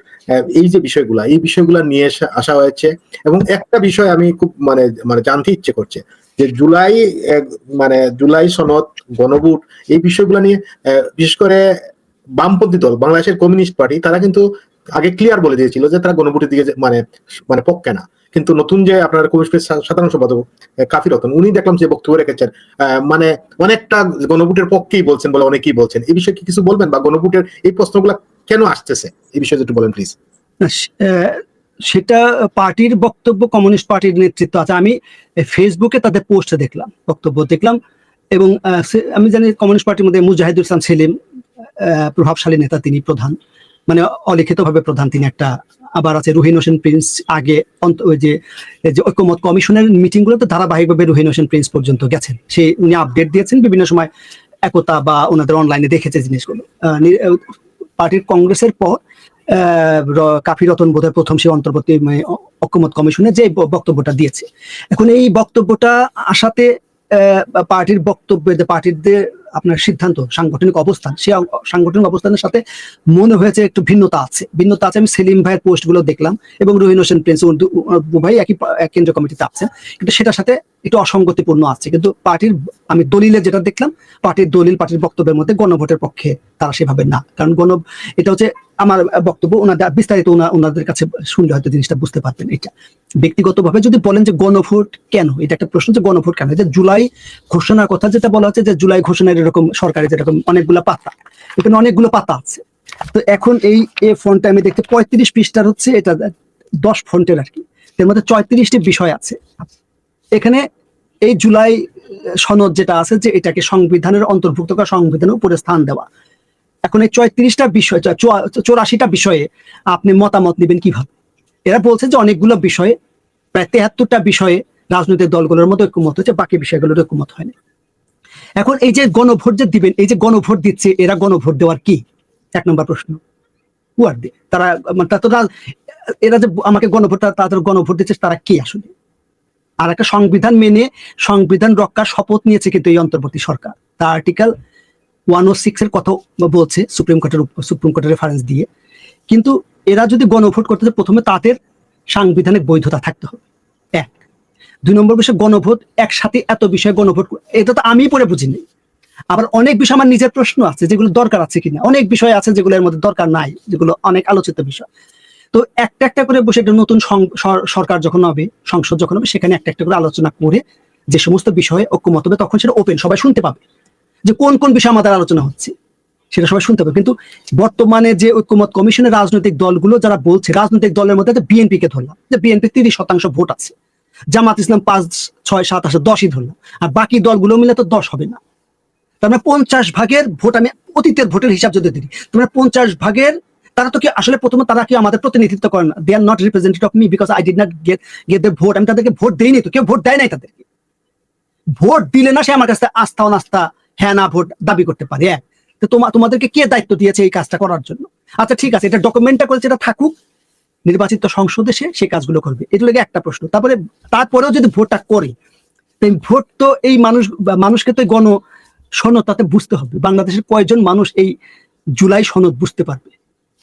এই যে বিষয়গুলা, এই বিষয়গুলা নিয়ে আসা হয়েছে। এবং একটা বিষয় আমি খুব মানে মানে জানতে ইচ্ছে করছে যে জুলাই সনদ, গণভোট, এই বিষয়গুলো নিয়ে বিশেষ করে বামপন্থী দল বাংলাদেশের কমিউনিস্ট পার্টি তারা কিন্তু আগে ক্লিয়ার বলে দিয়েছিল যে তারা গণভোটের দিকে মানে মানে পক্ষে না। কিন্তু নতুন যে আপনার কমিউনিস্ট সাধারণ সম্পাদক কাফি রতন, উনি দেখলাম যে বক্তব্য রেখেছেন, মানে অনেকটা গণভোটের পক্ষেই বলছেন বলে অনেকেই বলছেন। এই বিষয়ে কি কিছু বলবেন, বা গণভোটের এই প্রশ্নগুলো কেন আসতেছে, এই বিষয়ে একটু বলেন প্লিজ। সেটা পার্টির বক্তব্য, কমিউনিস্ট পার্টির নেতৃত্ব আছে। আমি ফেসবুকে তাদের পোস্টে দেখলাম, বক্তব্য দেখলাম, এবং আমি জানি কমিউনিস্ট পার্টির মধ্যে মুজাহিদুল ইসলাম সেলিম প্রভাবশালী নেতা, তিনি প্রধান, মানে অলিখিতভাবে প্রধান তিনি একটা। আবার আছে রুহিন হোসেন প্রিন্স, আগে ওই যে ঐক্যমত কমিশনের মিটিং গুলোতে ধারাবাহিকভাবে রুহিন হোসেন প্রিন্স পর্যন্ত গেছেন, উনি আপডেট দিয়েছেন বিভিন্ন সময়, একতা বা ওনাদের অনলাইনে দেখেছে জিনিসগুলো। পার্টির কংগ্রেসের পর কাফি রতন বোধহয় প্রথম সে অন্তর্বর্তী ঐক্যমত কমিশনে যে বক্তব্যটা দিয়েছে। এখন এই বক্তব্যটা আসাতে পার্টির বক্তব্য, পার্টির যে আপনার সিদ্ধান্ত, সাংগঠনিক অবস্থান, সেই সাংগঠনিক অবস্থানের সাথে মনে হয়েছে একটু ভিন্নতা আছে। আমি সেলিম ভাইয়ের পোস্টগুলো দেখলাম, এবং রুহিন হোসেন প্রিন্স ভাই একই কেন্দ্রীয় কমিটিতে আছেন, কিন্তু সেটার সাথে একটু অসঙ্গতিপূর্ণ আছে। কিন্তু পার্টির আমি দলিলে যেটা দেখলাম, পার্টির বক্তব্যের মধ্যে গণভোটের পক্ষে তারা সেভাবে না। কারণ এটা হচ্ছে আমার বক্তব্য, ওনাদের বিস্তারিত ওনাদের কাছে শুনলে হয়তো জিনিসটা বুঝতে পারবেন। এটা ব্যক্তিগতভাবে যদি বলেন যে গণভোট কেন, এটা একটা প্রশ্ন যে গণভোট কেন, যে জুলাই ঘোষণার কথা যেটা বলা হচ্ছে, যে জুলাই ঘোষণার এরকম সরকারি যেরকম অনেকগুলো পাতা, এখানে অনেকগুলো পাতা আছে। তো এখন এই ফন্টে আমি দেখতে 35 পৃষ্ঠার হচ্ছে, এটা 10 ফন্টের আর কি, এর মধ্যে 34টি বিষয় আছে। এখানে এই জুলাই সনদ যেটা আছে, যে এটাকে সংবিধানের অন্তর্ভুক্ত করা, সংবিধানের উপরে স্থান দেওয়া। এখন এই 34টা বিষয়, 84টা বিষয়ে আপনি মতামত নেবেন কিভাবে? এরা বলছে যে অনেকগুলো বিষয়ে, প্রায় 73টা বিষয়ে রাজনৈতিক দলগুলোর মধ্যে ঐক্যমত হচ্ছে, বাকি বিষয়গুলোর ঐক্যমত হয়নি। এখন এই যে গণভোট যে দিবেন, এই যে গণভোট দিচ্ছে, এরা গণভোট দেওয়ার কি? 1 নম্বর প্রশ্ন, হুয়ার দে তারা, এরা যে আমাকে তাদের গণভোট দিচ্ছে, তারা কি আসলে? আর একটা সংবিধান মেনে সংবিধান রক্ষার শপথ নিয়েছে কিন্তু এই অন্তর্বর্তী সরকার। তা আর্টিকেল 106 এর কথা বলছে, সুপ্রিম কোর্টের রেফারেন্স দিয়ে। কিন্তু এরা যদি গণভোট করতে, প্রথমে তাদের সাংবিধানিক বৈধতা থাকতে হবে, 1। 2 নম্বর বিষয়, গণভোট একসাথে এত বিষয়ে গণভোট, এটা তো আমি পরে বুঝিনি। আবার অনেক বিষয় আমার নিজের প্রশ্ন আছে, যেগুলো দরকার আছে কিনা। অনেক বিষয় আছে যেগুলো এর মধ্যে দরকার নাই, যেগুলো অনেক আলোচিত বিষয়। তো একটা একটা করে বসে, একটা নতুন সরকার যখন হবে, সংসদ যখন হবে, সেখানে একটা একটা করে আলোচনা করে যে সমস্ত বিষয়ে ঐক্যমত হবে, তখন সেটা ওপেন, সবাই শুনতে পাবে যে কোন কোন বিষয় আমাদের আলোচনা হচ্ছে, সেটা সবাই শুনতে পাবে। কিন্তু বর্তমানে যে ঐক্যমত কমিশনের রাজনৈতিক দলগুলো যারা বলছে, রাজনৈতিক দলের মধ্যে বিএনপি কে ধরলাম, যে বিএনপি 30% ভোট আছে, জামাত ইসলাম 5, 6, 7 আসে, 10ই ধরলাম, আর বাকি দলগুলো মিলে তো 10 হবে না। তার মানে 50 ভাগের ভোট, আমি অতীতের ভোটের হিসাব যদি দিই, তোমরা 50 ভাগের, তারা তো কি আসলে প্রথমে তারা কি আমাদের প্রতিনিধিত্ব করে না? They are not representative of me, because I did not get the vote. আমি তাদেরকে ভোট দেইনি, তো কেউ ভোট দেয় নাই তাদেরকে। ভোট দিলে না সে আমার কাছে আস্থা অনাস্থা, হ্যাঁ না ভোট দাবি করতে পারে। তো তোমাদেরকে কে দায়িত্ব দিয়েছে এই কাজটা করার জন্য? আচ্ছা ঠিক আছে, এটা ডকুমেন্টটা করেছে, এটা থাকুক, নির্বাচিত সংসদে সে কাজগুলো করবে। এটা লাগে একটা প্রশ্ন। তারপরেও যদি ভোটটা করে, ভোট তো এই মানুষকে তো গণ সনদ তাতে বুঝতে হবে। বাংলাদেশের কয়জন মানুষ এই জুলাই সনদ বুঝতে পারবে?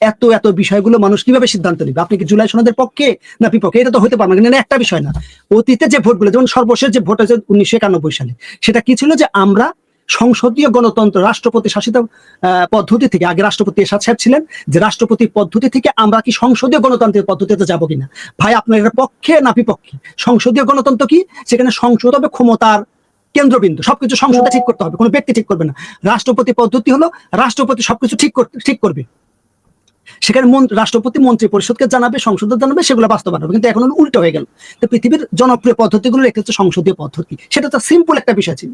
এত এত বিষয়গুলো মানুষ কিভাবে সিদ্ধান্ত নেবে? আপনি কি জুলাই সনদের পক্ষে না বিপক্ষে? এটা তো হতে পারবে না। একটা বিষয় না, অতীতে যে ভোটগুলো, যেমন সর্বশেষ যে ভোট হয়েছে 1991 সালে, সেটা কি ছিল? যে আমরা সংসদীয় গণতন্ত্র, রাষ্ট্রপতি শাসিত পদ্ধতি থেকে, আগে রাষ্ট্রপতি এরশাদ সাহেব ছিলেন, যে রাষ্ট্রপতি পদ্ধতি থেকে আমরা কি সংসদীয় গণতান্ত্রিক পদ্ধতিতে যাবো কিনা? ভাই আপনার এর পক্ষে না বিপক্ষে? সংসদীয় গণতন্ত্র কি? সেখানে সংসদ হবে ক্ষমতার কেন্দ্রবিন্দু, সবকিছু সংসদে ঠিক করতে হবে, কোনো ব্যক্তি ঠিক করবে না। রাষ্ট্রপতি পদ্ধতি হলো রাষ্ট্রপতি সবকিছু ঠিক করবে, সেখানে রাষ্ট্রপতি মন্ত্রী পরিষদকে জানাবে, সংসদে জানাবে, সেগুলো বাস্তবায়ন হবে। কিন্তু এখন উল্টো হয়ে গেল। তো পৃথিবীর জনপ্রিয় পদ্ধতিগুলো রেখেছে সংসদীয় পদ্ধতি, সেটা তো সিম্পল একটা বিষয় ছিল।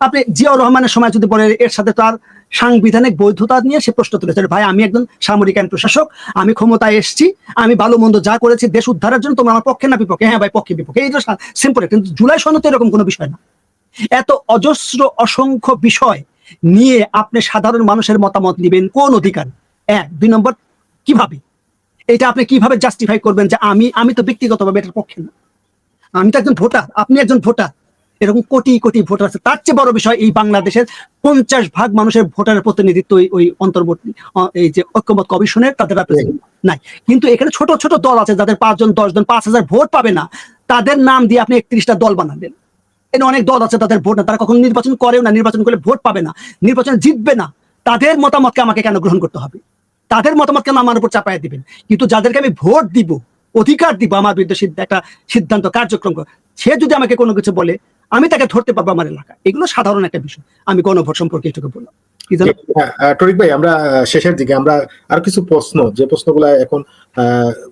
আপনি জিয়াউর রহমানের সময় যদি বলেন এর সাথে তার সাংবিধানিক বৈধতা নিয়ে সে প্রশ্ন তুলেছে, ভাই আমি একজন সামরিক আইন প্রশাসক, আমি ক্ষমতায় এসেছি, আমি ভালো মন্দ যা করেছি দেশ উদ্ধারের জন্য, তোমার আমার পক্ষে না বিপক্ষে? হ্যাঁ ভাই পক্ষে বিপক্ষে, এই তো সিম্পল। কিন্তু জুলাই সনদ এরকম কোনো বিষয় না। এত অজস্র অসংখ্য বিষয় নিয়ে আপনি সাধারণ মানুষের মতামত নেবেন কোন অধিকার? এক। 2 নম্বর, কিভাবে এটা আপনি কিভাবে জাস্টিফাই করবেন যে আমি তো ব্যক্তিগতভাবে এটার পক্ষে না, আমি তো একজন ভোটার, আপনি একজন ভোটার, এরকম কোটি কোটি ভোটার আছে। তার চেয়ে বড় বিষয় এই বাংলাদেশের 50% মানুষের ভোটারের প্রতিনিধিত্ব ওই অন্তর্বর্তী এই যে ঐক্যমত কমিশনের তাদের নাই। কিন্তু এখানে ছোট ছোট দল আছে যাদের 5 জন 10 জন 5000 ভোট পাবে না, তাদের নাম দিয়ে আপনি 31টা দল বানাবেন। এখানে অনেক দল আছে তাদের ভোট না, তারা কখনো নির্বাচন করেও না, নির্বাচন করলে ভোট পাবে না, নির্বাচন জিতবে না। তাদের মতামতকে আমাকে কেন গ্রহণ করতে হবে? তাদের মতামত কেন আমার উপর চাপায় দিবেন? কিন্তু যাদেরকে আমি ভোট দিব, অধিকার দিব আমার বিরুদ্ধে একটা সিদ্ধান্ত কার্যক্রম, সে যদি আমাকে কোনো কিছু বলে আমি তাকে ধরতে পারবো আমার এলাকা। এগুলো সাধারণ একটা বিষয়। আমি গণভোট সম্পর্কে এটুকু বললাম। টরিক ভাই, আমরা শেষের দিকে আমরা আর কিছু প্রশ্ন, যে প্রশ্নগুলো এখন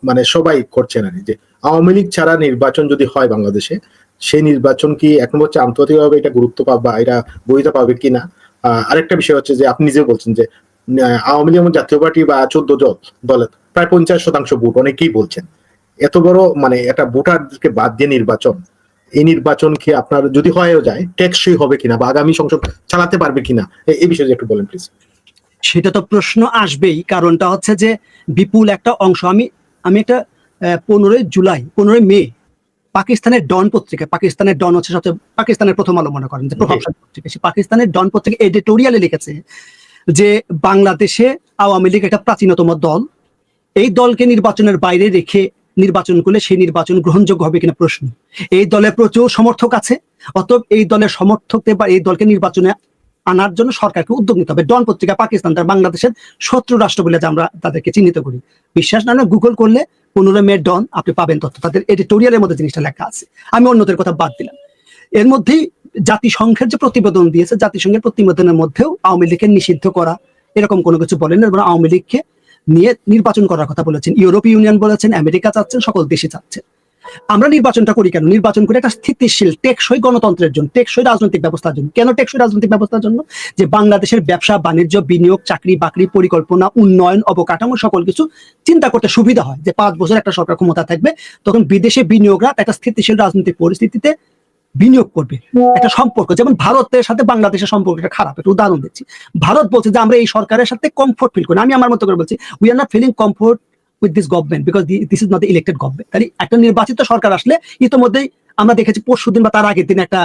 মানে সবাই করছেন আর কি, যে আওয়ামী লীগ ছাড়া নির্বাচন যদি হয় বাংলাদেশে, সেই নির্বাচন কি এখন হচ্ছে আন্তর্জাতিকভাবে এটা গুরুত্ব পাবে বা এটা বৈধতা পাবে কিনা? আরেকটা বিষয় হচ্ছে যে আপনি নিজেও বলছেন যে আওয়ামী লীগ এবং জাতীয় পার্টি বা 14 দলের প্রায় 50% ভোট, অনেকেই বলছেন এত বড় মানে একটা ভোটারকে বাদ দিয়ে নির্বাচন, এই নির্বাচন কি আপনার যদি হয়েও যায় টেকসই হবে কিনা বা আগামী সংসদ চালাতে পারবে কিনা, এই বিষয়ে একটু বলেন প্লিজ। সেটা তো প্রশ্ন আসবেই। কারণটা হচ্ছে যে বিপুল একটা অংশ, আমি একটা 15 জুলাই 15 মে পাকিস্তানের ডন পত্রিকা, পাকিস্তানের ডন হচ্ছে সবচেয়ে, পাকিস্তানের প্রথম আলো মনে করেন যে প্রভাবশালী পত্রিকা, সে পাকিস্তানের ডন পত্রিকা এডিটোরিয়ালে লিখেছে যে বাংলাদেশে আওয়ামী লীগ একটা প্রাচীনতম দল, এই দলকে নির্বাচনের বাইরে রেখে নির্বাচন করলে সেই নির্বাচন গ্রহণযোগ্য হবে কিনা প্রশ্ন। এই দলের প্রচুর সমর্থক আছে, অতএব এই দলের সমর্থকদের বা এই দলকে নির্বাচনে আনার জন্য সরকারকে উদ্যোগ নিতে হবে। ডন পত্রিকা পাকিস্তান তার বাংলাদেশের শত্রু রাষ্ট্র বলে আমরা তাদেরকে চিহ্নিত করি। বিশ্বাস না গুগল করলে 15 মে ডন আপনি পাবেন তথ্য, তাদের এডিটোরিয়ালের মধ্যে জিনিসটা লেখা আছে। আমি অন্যদের কথা বাদ দিলাম। এর মধ্যেই জাতিসংঘের যে প্রতিবেদন দিয়েছে, জাতিসংঘের প্রতিবেদনের মধ্যেও আওয়ামী লীগকে নিষিদ্ধ করা এরকম কোনো কিছু বলেন, এবং আওয়ামী লীগকে নিয়ে নির্বাচন করার কথা বলেছেন। ইউরোপীয় ইউনিয়ন বলেছেন, আমেরিকা চাচ্ছেন, সকল দেশে চাচ্ছেন। আমরা নির্বাচনটা করি কেন? নির্বাচন করে একটা স্থিতিশীল টেকসই গণতন্ত্রের জন্য, টেকসই রাজনৈতিক ব্যবস্থার জন্য। কেন টেকসই রাজনৈতিক ব্যবস্থার জন্য? যে বাংলাদেশের ব্যবসা বাণিজ্য, বিনিয়োগ, চাকরি বাকরি, পরিকল্পনা, উন্নয়ন, অবকাঠামো সকল কিছু চিন্তা করতে সুবিধা হয়। যে 5 বছর একটা সরকার ক্ষমতা থাকবে, তখন বিদেশে বিনিয়োগরা একটা স্থিতিশীল রাজনৈতিক পরিস্থিতিতে বিনিয়োগ করবে। একটা সম্পর্ক, যেমন ভারতের সাথে বাংলাদেশের সম্পর্কটা খারাপ, একটা উদাহরণ দিচ্ছি। ভারত বলছে যে আমরা এই সরকারের সাথে কমফোর্ট ফিল করি। আমি আমার মতো করে বলছি, we are not feeling comfort with this government because this is not the elected government. তাহলে একটা নির্বাচিত সরকার আসলে, ইতিমধ্যেই আমরা দেখেছি পরশুদিন বা তার আগের দিন একটা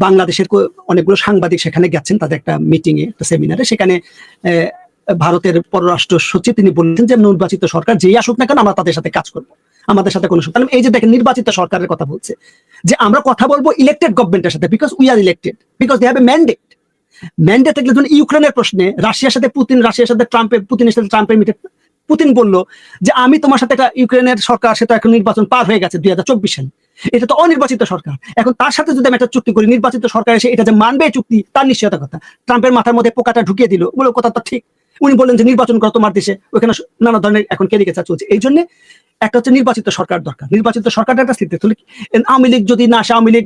বাংলাদেশের অনেকগুলো সাংবাদিক সেখানে গেছেন তাদের একটা মিটিং এ, একটা সেমিনারে। সেখানে ভারতের পররাষ্ট্র সচিব তিনি বলছেন যে নির্বাচিত সরকার যেই আসুক না কেন আমরা তাদের সাথে কাজ করবো, আমাদের সাথে কোনো। এই যে দেখেন, নির্বাচিত সরকারের কথা বলছে যে আমরা কথা বলবো ইলেক্টেড গভর্নমেন্টের সাথে, because we are elected, because they have a mandate. Mandate থাকলে ধরুন ইউক্রেনের প্রশ্নে রাশিয়ার সাথে পুতিনের সাথে ট্রাম্পের মিটে পুতিন বললো যে আমি তোমার সাথে একটা, ইউক্রেনের সরকার সে তো এখন নির্বাচন পার হয়ে গেছে 2024 সালে, এটা তো অনির্বাচিত সরকার, এখন তার সাথে যদি আমি একটা চুক্তি করি, নির্বাচিত সরকার এসে এটা যে মানবে চুক্তি, তার নিশ্চয়তা কথা। ট্রাম্পের মাথার মধ্যে পোকাটা ঢুকিয়ে দিল, বলে কথা তো ঠিক। উনি বললেন যে নির্বাচন করো তোমার দেশে, ওখানে নানা ধরনের এখন কেরিকেচার চলছে। এই জন্য একটা হচ্ছে নির্বাচিত সরকার দরকার, নির্বাচিত সরকারটা একটা স্থিতি। আওয়ামী লীগ যদি না আসে, আওয়ামী লীগ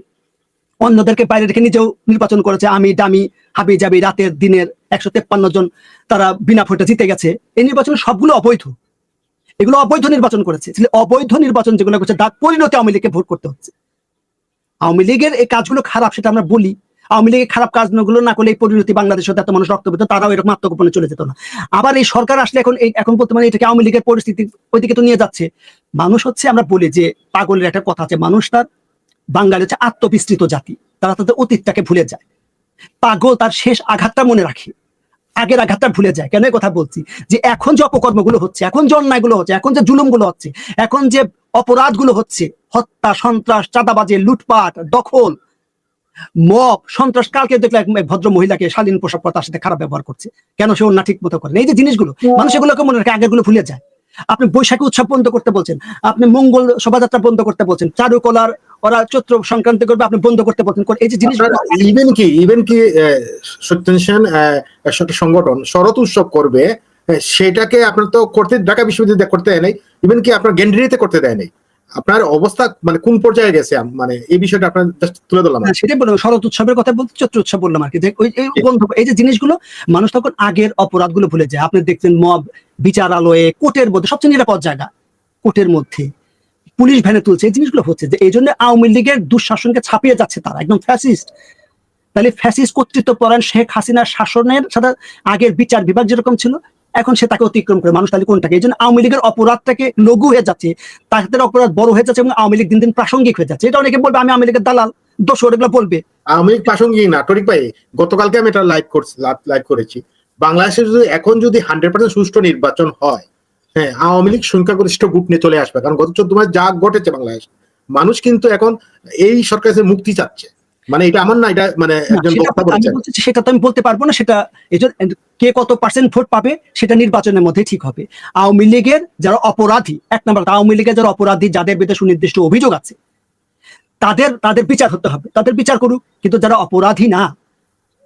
অন্যদেরকে বাইরে রেখে নিজেও নির্বাচন করেছে, আমি ডামি হাবি যাবি রাতের দিনের 153 জন তারা বিনা ভোটে জিতে গেছে। এই নির্বাচন সবগুলো অবৈধ, এগুলো অবৈধ নির্বাচন করেছে। অবৈধ নির্বাচন যেগুলো করছে তার পরিণতি আওয়ামী লীগকে ভোট করতে হচ্ছে। আওয়ামী লীগের এই কাজগুলো খারাপ, সেটা আমরা বলি। আওয়ামী লীগের খারাপ কাজগুলো না করলে এই পরিণতি বাংলাদেশের এত মানুষ রক্ত পেত, তারাও এরকম আত্মগোপনে চলে যেত না। আবার এই সরকার আসলে এখন বর্তমানে এটাকে আওয়ামী লীগের পরিস্থিতি ওইদিকে তো নিয়ে যাচ্ছে। মানুষ হচ্ছে, আমরা বলি যে পাগলের একটা কথা আছে, মানুষ তার, বাঙালি হচ্ছে আত্মবিস্তৃত জাতি, তারা তাদের অতীতটাকে ভুলে যায়। পাগল তার শেষ আঘাতটা মনে রাখে, আগের আঘাতটা ভুলে যায়। কেন কথা বলছি? যে এখন যে অপকর্মগুলো হচ্ছে, এখন যে অন্যায়গুলো হচ্ছে, এখন যে জুলুমগুলো হচ্ছে, এখন যে অপরাধগুলো হচ্ছে, হত্যা, সন্ত্রাস, চাঁদাবাজি, লুটপাট, দখল, মব, সন্ত্রাস। কালকে দেখলে এক ভদ্র মহিলাকে শালীন পোশাক পরে তার সাথে খারাপ ব্যবহার করছে, কেন সে ওর না ঠিক মতো করেন। এই যে জিনিসগুলো মানুষ এগুলোকে মনে রাখে, আগের গুলো ভুলে যায়। আপনি বৈশাখী উৎসব বন্ধ করতে বলছেন, আপনি মঙ্গল শোভাযাত্রা বন্ধ করতে বলছেন, চারুকলার ওরা চৈত্র সংক্রান্তি করবে, আপনি বন্ধ করতে বলছেন। এই যে জিনিসগুলো, ইভেন কি সত্যেন সেন একটা সংগঠন শরৎ উৎসব করবে, সেটাকে আপনার তো করতে, ঢাকা বিশ্ববিদ্যালয়ে করতে দেয় নাই, ইভেন কি আপনার গেন্ডারিতে করতে দেয় নাই। আপনার অবস্থা মানে কোন পর্যায়ে গেছে, মানে এই বিষয়টা আপনার just তুলে ধরলাম। সেটাই বললাম, শরৎ উৎসবের কথা বলতে চৈত্র উৎসব বললাম আর কি, যে এই যে জিনিসগুলো মানুষ তখন আগের অপরাধগুলো ভুলে যায়। আপনি দেখছেন মব, বিচারালয়ে, কোর্টের মধ্যে সবচেয়ে নিরাপদ জায়গা, কোর্টের মধ্যে পুলিশ ভ্যানে তুলছে, এই জিনিসগুলো হচ্ছে যে এই জন্য আওয়ামী লীগের দুঃশাসনকে ছাপিয়ে যাচ্ছে তারা, একদম ফ্যাসিস্ট। তাহলে ফ্যাসিস্ট কর্তৃত্বপরায়ণ শেখ হাসিনার শাসনের সাথে আগের বিচার বিভাগ যেরকম ছিল, এখন সে তাকে অতিক্রম করে মানুষ তাহলে কোনটাকে, এই জন্য আওয়ামী লীগের অপরাধটাকে লঘু হয়ে যাচ্ছে, তাদের অপরাধ বড় হয়ে যাচ্ছে এবং আওয়ামী লীগ দিন দিন প্রাসঙ্গিক হয়ে যাচ্ছে। এটা অনেকে বলবে আমি আওয়ামী লীগের দালাল, দোষর, এগুলো বলবে। আমি প্রাসঙ্গিক না টরিক ভাই, গতকালকে আমি এটা লাইভ করেছি। বাংলাদেশে যদি এখন যদি 100% সুষ্ঠু নির্বাচন হয়, হ্যাঁ, আওয়ামী লীগ সংখ্যাগরিষ্ঠ গ্রুপ নিয়ে চলে আসবে। কারণ গত 14 মাস যা ঘটেছে বাংলাদেশ, মানুষ কিন্তু এখন এই সরকারের মুক্তি চাচ্ছে। মানে এটা আমার না, এটা মানে একজন বক্তা বলেছেন। সেটা তো আমি বলতে পারবো না, সেটা কে কত পার্সেন্ট ভোট পাবে সেটা নির্বাচনের মধ্যে ঠিক হবে। আওয়ামী লীগের যারা অপরাধী, এক নম্বর আওয়ামী লীগের যারা অপরাধী, যাদের বিরুদ্ধে সুনির্দিষ্ট অভিযোগ আছে, তাদের বিচার হতে হবে, তাদের বিচার করুক। কিন্তু যারা অপরাধী না,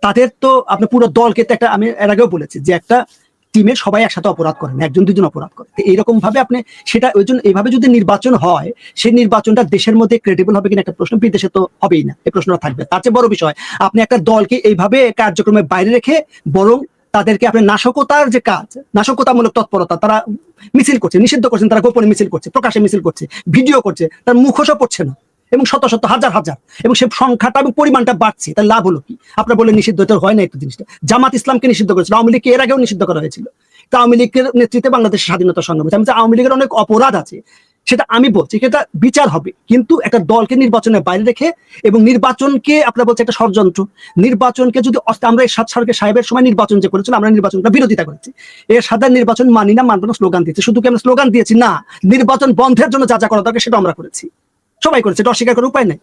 তাদের তো আপনি পুরো দলকে তো একটা, আমি এর আগেও বলেছি যে একটা টিমের সবাই একসাথে অপরাধ করেন, একজন দুজন অপরাধ করে। এইরকম ভাবে আপনি সেটা, ওই জন্য এইভাবে যদি নির্বাচন হয়, সেই নির্বাচনটা দেশের মধ্যে ক্রেডিবল হবে কিনা একটা প্রশ্ন, বিদেশে তো হবেই না, এই প্রশ্নটা থাকবে। তার চেয়ে বড় বিষয়, আপনি একটা দলকে এইভাবে কার্যক্রমের বাইরে রেখে বরং তাদেরকে আপনি নাশকতার যে কাজ, নাশকতামূলক তৎপরতা, তারা মিছিল করছে, নিষিদ্ধ করছেন, তারা গোপনে মিছিল করছে, প্রকাশ্যে মিছিল করছে, ভিডিও করছে, তার মুখোশও পড়ছে না, এবং শত শত হাজার হাজার, এবং সে সংখ্যাটা এবং পরিমাণটা বাড়ছে, তার লাভ হলো কি? আপনারা বললেন নিষিদ্ধ, তো হয় না একটু জিনিসটা। জামাত ইসলামকে নিষিদ্ধ করেছিল, আওয়ামী লীগকে এর আগেও নিষিদ্ধ করা হয়েছিল। তো আওয়ামী লীগের নেতৃত্বে বাংলাদেশের স্বাধীনতা সংগ্রাম, আমি আওয়ামী লীগের অনেক অপরাধ আছে, সেটা আমি বলছি, সেটা বিচার হবে। কিন্তু একটা দলকে নির্বাচনের বাইরে রেখে, এবং নির্বাচনকে আপনারা বলছে একটা ষড়যন্ত্র, নির্বাচনকে যদি আমরা এরশাদ সাহেবের সময় নির্বাচন যে করেছিল, আমরা নির্বাচনটা বিরোধিতা করেছি, এরশাদের নির্বাচন মানি না, মানব না স্লোগান দিয়েছি। শুধু কি আমরা স্লোগান দিয়েছি? না, নির্বাচন বন্ধের জন্য যা যা করা দরকার সেটা আমরা করেছি, সবাই করেছে, এটা অস্বীকার করার উপায় নেই।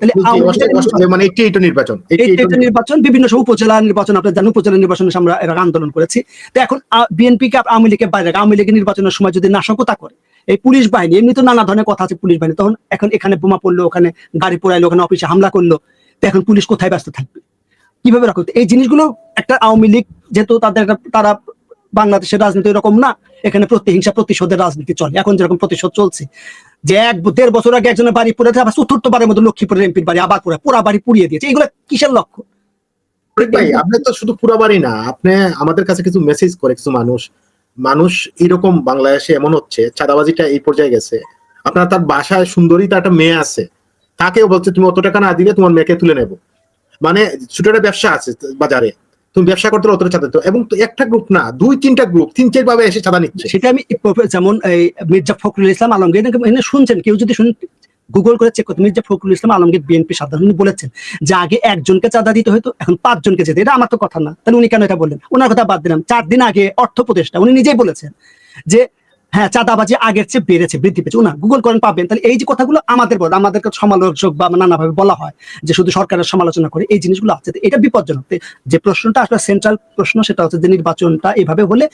মানে এইটা নির্বাচন বিভিন্ন সব উপজেলা নির্বাচন, আপনার জানেন উপজেলা নির্বাচনে আমরা আন্দোলন করেছি। তো এখন বিএনপিকে আওয়ামী লীগের বাইরে, আওয়ামী লীগের নির্বাচনের সময় যদি নাশকতা করে এই পুলিশ বাহিনী, এমনি তো নানা ধরনের কথা আছে পুলিশ বাহিনী, তখন এখন এখানে বোমা পড়লো, ওখানে গাড়ি পোড়াইলো, ওখানে অফিসে হামলা করলো, তো এখন পুলিশ কোথায় ব্যস্ত থাকবে, কিভাবে রাখবে? এই জিনিসগুলো একটা আওয়ামী লীগ যেহেতু তারা বাংলাদেশের রাজনীতি এরকম না, এখানে প্রতিহিংসা প্রতিশোধের রাজনীতি চলে। এখন যেরকম প্রতিশোধ চলছে, যে 1-1.5 বছর আগে একজনের বাড়ি পুড়ে আবার চতুর্থবারের মতো লক্ষ্মীপুরের এমপির বাড়ি আবার পুরা বাড়ি পুড়িয়ে দিয়েছে, এগুলো কিসের লক্ষ্য? ভাই আপনি তো শুধু পুরা বাড়ি না, আপনি আমাদের কাছে কিছু মেসেজ করে কিছু মানুষ এরকম বাংলাদেশে এমন হচ্ছে, চাঁদাবাজিটা এই পর্যায়ে গেছে, আপনার তার বাসায় সুন্দরী তার একটা মেয়ে আছে, তাকেও বলছে তুমি অত টাকা না দিলে তোমার মেয়েকে তুলে নেব। মানে ছোট একটা ব্যবসা আছে বাজারে, তুমি ব্যবসা করতে অতটা চাঁদা দিতে, এবং একটা গ্রুপ না, 2-3টা গ্রুপ 3-4 ভাবে এসে চাঁদা নিচ্ছে। সেটা আমি যেমন এই মির্জা ফখরুল ইসলাম আলমগীর শুনছেন, কেউ যদি গুগল করে চেক করতে, মির্জা ফখরুল ইসলাম আলমগীর বিএনপি সাধারণ বলেছেন যে আগে একজনকে চাঁদা দিতে হতো, এখন 5 জনকে যেতে। এটা আমার তো কথা না, তাহলে উনি কেন এটা বললেন? ওনার কথা বাদ দিলাম, 4 দিন আগে অর্থ উপদেষ্টা উনি নিজেই বলেছেন যে হ্যাঁ চাঁদাবাজি আগের চেয়ে বেড়েছে, বৃদ্ধি পেয়েছে। ওনা গুগল করেন, পাবেন। তাহলে এই যে কথাগুলো আমাদেরকে সমালোচক বা নানাভাবে বলা হয় যে শুধু সরকারের সমালোচনা করে, এই জিনিসগুলো আছে, এটা বিপজ্জনক। যে প্রশ্নটা আসলে সেন্ট্রাল প্রশ্ন, সেটা হচ্ছে যে নির্বাচনটা এভাবে হলে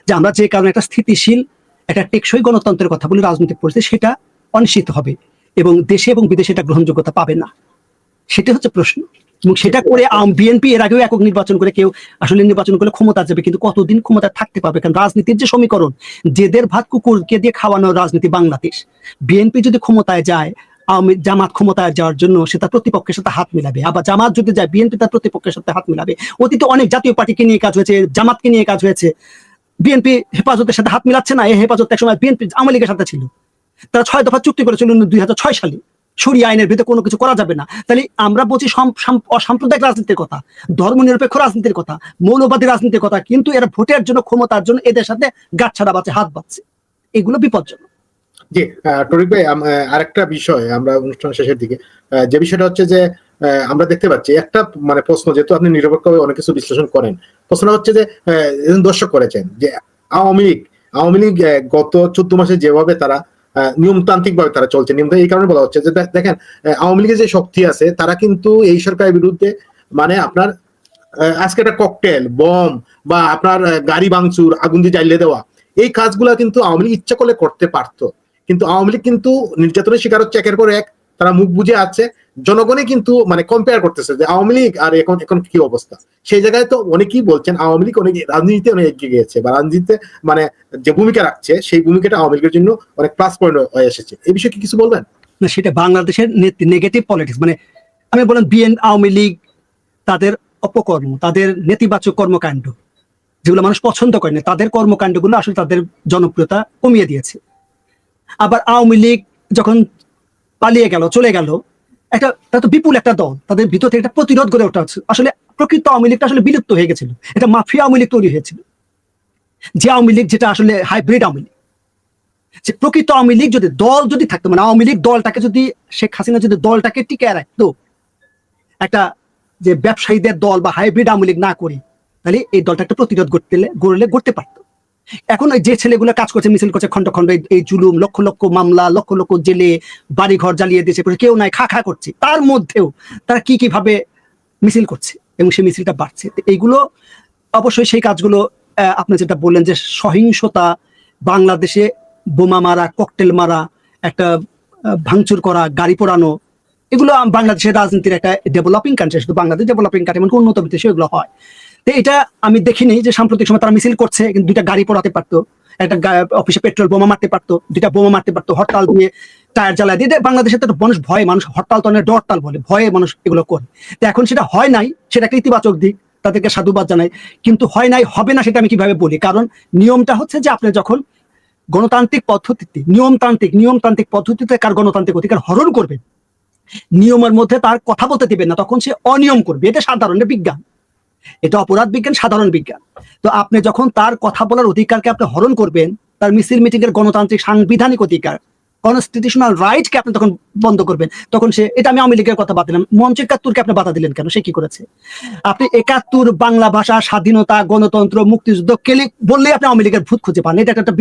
যে আমরা যে কারণে একটা স্থিতিশীল, একটা টেকসই গণতন্ত্রের কথা বলি, রাজনৈতিক পরিস্থিতি সেটা অনিশ্চিত হবে এবং দেশে এবং বিদেশে এটা গ্রহণযোগ্যতা পাবে না, সেটা হচ্ছে প্রশ্ন। এবং সেটা করে বিএনপি এর আগেও একক নির্বাচন করে, কেউ আসলে নির্বাচন করলে ক্ষমতা যাবে, কিন্তু কতদিন ক্ষমতা থাকতে পারবে? কারণ রাজনীতির যে সমীকরণ, যেদের ভাত কুকুরকে দিয়ে খাওয়ানোর রাজনীতি বাংলাদেশ। বিএনপি যদি ক্ষমতায় যায়, জামাত ক্ষমতায় যাওয়ার জন্য সে তার প্রতিপক্ষের সাথে হাত মিলাবে, আবার জামাত যদি যায় বিএনপি তার প্রতিপক্ষের সাথে হাত মিলাবে। অতীতে অনেক জাতীয় পার্টিকে নিয়ে কাজ হয়েছে, জামাতকে নিয়ে কাজ হয়েছে, বিএনপি হেফাজতের সাথে হাত মিলাচ্ছে না। এই হেফাজত একসময় বিএনপি আওয়ামী লীগের সাথে ছিল, তারা 6 দফা চুক্তি করেছিল 2006 সালে, সরিয়া আইনের ভিতরে কোনো কিছু করা যাবে না। তাহলে আমরা বলছি অসাম্প্রদায়িক রাজনীতির কথা, ধর্মনিরপেক্ষ রাজনীতির কথা, মৌলবাদী রাজনীতির কথা, কিন্তু এরা ভোটের জন্য, ক্ষমতার জন্য এদের সাথে গাঁটছাড়া বাঁচে, হাত বাঁচছে, এগুলো বিপজ্জনক। জি টরিক ভাই, আরেকটা বিষয় আমরা অনুষ্ঠান শেষের দিকে, যে বিষয়টা হচ্ছে যে আমরা দেখতে পাচ্ছি একটা মানে প্রশ্ন, যেহেতু আপনি নিরপেক্ষভাবে অনেক কিছু বিশ্লেষণ করেন, প্রশ্নটা হচ্ছে যে দর্শক করেছেন যে আওয়ামী লীগ গত 14 মাসে যেভাবে তারা নিয়মতান্ত্রিক ভাবে তারা চলছে, নিয়ম এই কারণে বলা হচ্ছে যে দেখেন আওয়ামী লীগের যে শক্তি আছে, তারা কিন্তু এই সরকারের বিরুদ্ধে মানে আপনার আজকে একটা ককটেল বম বা আপনার গাড়ি ভাঙচুর, আগুন দিয়ে জ্বালিয়ে দেওয়া, এই কাজগুলা কিন্তু আওয়ামী লীগ ইচ্ছা করলে করতে পারতো। কিন্তু আওয়ামী লীগ কিন্তু নির্যাতনের শিকার হচ্ছে একের পর এক, তারা মুখ বুঝে আছে, জনগণই কিন্তু মানে কম্পেয়ার করতেছে যে আওয়ামী লীগ আর এখন কি অবস্থা। সেই জায়গায় তো অনেকেই বলছেন আওয়ামী লীগ অনেক রাজনীতিতে অনেক এগিয়ে গিয়েছে, বা রাজনীতিতে মানে যে ভূমিকা রাখছে সেই ভূমিকাটা আওয়ামী লীগের জন্য অনেক প্লাস পয়েন্ট হয়ে এসেছে। এই বিষয়ে কি কিছু বলবেন? না, সেটা বাংলাদেশের নেগেটিভ পলিটিক্স, মানে আমি বলেন আওয়ামী লীগ তাদের অপকর্ম, তাদের নেতিবাচক কর্মকাণ্ড যেগুলো মানুষ পছন্দ করে না, তাদের কর্মকাণ্ডগুলো আসলে তাদের জনপ্রিয়তা কমিয়ে দিয়েছে। আবার আওয়ামী লীগ যখন পালিয়ে গেল, চলে গেল, তা তো বিপুল একটা দল, তাদের ভিতর থেকে একটা প্রতিরোধ গড়ে ওঠা হচ্ছে। আসলে প্রকৃত আওয়ামী লীগটা আসলে বিলুপ্ত হয়ে গেছিল, এটা মাফিয়া আওয়ামী লীগ তৈরি হয়েছিল। যে আওয়ামী লীগ যেটা আসলে হাইব্রিড আওয়ামী লীগ, যে প্রকৃত আওয়ামী লীগ যদি দল যদি থাকতো, মানে আওয়ামী লীগ দলটাকে যদি শেখ হাসিনা যদি দলটাকে টিকে রাখতো, একটা যে ব্যবসায়ীদের দল বা হাইব্রিড আওয়ামী লীগ না করি, তাহলে এই দলটা একটা প্রতিরোধ গড়তে পারতো। এখন যে ছেলেগুলো কাজ করছে, মিছিল করছে খন্ড খন্ড, এই জুলুম, লক্ষ লক্ষ মামলা, লক্ষ লক্ষ জেলে, বাড়ি ঘর জ্বালিয়ে দিয়েছে, কেউ নাই, খা করছে, তার মধ্যেও তারা কিভাবে মিছিল করছে এবং সেই মিছিলটা বাড়ছে। এইগুলো অবশ্যই সেই কাজগুলো আপনি যেটা বললেন যে সহিংসতা, বাংলাদেশে বোমা মারা, ককটেল মারা, একটা ভাঙচুর করা, গাড়ি পোড়ানো, এগুলো বাংলাদেশের রাজনীতির একটা ডেভেলপিং কান্ট্রি, শুধু বাংলাদেশ ডেভেলপিং কান্ট্রি, এমনকি উন্নত দেশে এগুলো হয়। তো এটা আমি দেখিনি যে সাম্প্রতিক সময় তারা মিছিল করছে, কিন্তু দুইটা গাড়ি পোড়াতে পারতো, একটা অফিসে পেট্রোল বোমা মারতে পারতো, দুইটা বোমা মারতে পারতো, হরতাল দিয়ে টায়ার জ্বালায় দিয়ে। বাংলাদেশে তো মানুষ ভয়ে, মানুষ হরতাল তো ডরতাল বলে, ভয়ে মানুষ এগুলো করে। তো এখন সেটা হয় নাই, সেটা একটা ইতিবাচক দিক, তাদেরকে সাধুবাদ জানাই। কিন্তু হয় নাই, হবে না, সেটা আমি কিভাবে বলি? কারণ নিয়মটা হচ্ছে যে আপনি যখন গণতান্ত্রিক পদ্ধতিতে, নিয়মতান্ত্রিক পদ্ধতিতে কার গণতান্ত্রিক অধিকার হরণ করবেন, নিয়মের মধ্যে তার কথা বলতে দিবেন না, তখন সে অনিয়ম করবে। এটা সাধারণ বিজ্ঞান, এটা অপরাধ বিজ্ঞান, সাধারণ বিজ্ঞান। তো আপনি যখন তার কথা বলার অধিকারকে আপনি হরণ করবেন, তার মিছিল মিটিং এর গণতান্ত্রিক সাংবিধানিক অধিকার, কনস্টিটিউশনাল রাইটকে আপনি তখন বন্ধ করবেন, তখন সে, এটা আমি আওয়ামী লীগের কথা বাদ দিলাম, মঞ্চ ৭১-কে আপনি বাধা দিলেন কেন? সে কি করেছে? আপনি ৭১, বাংলা ভাষা, স্বাধীনতা, গণতন্ত্র, মুক্তিযুদ্ধ কেলি বললেই আপনি আওয়ামী লীগের ভূত খুঁজে পান। এটা একটা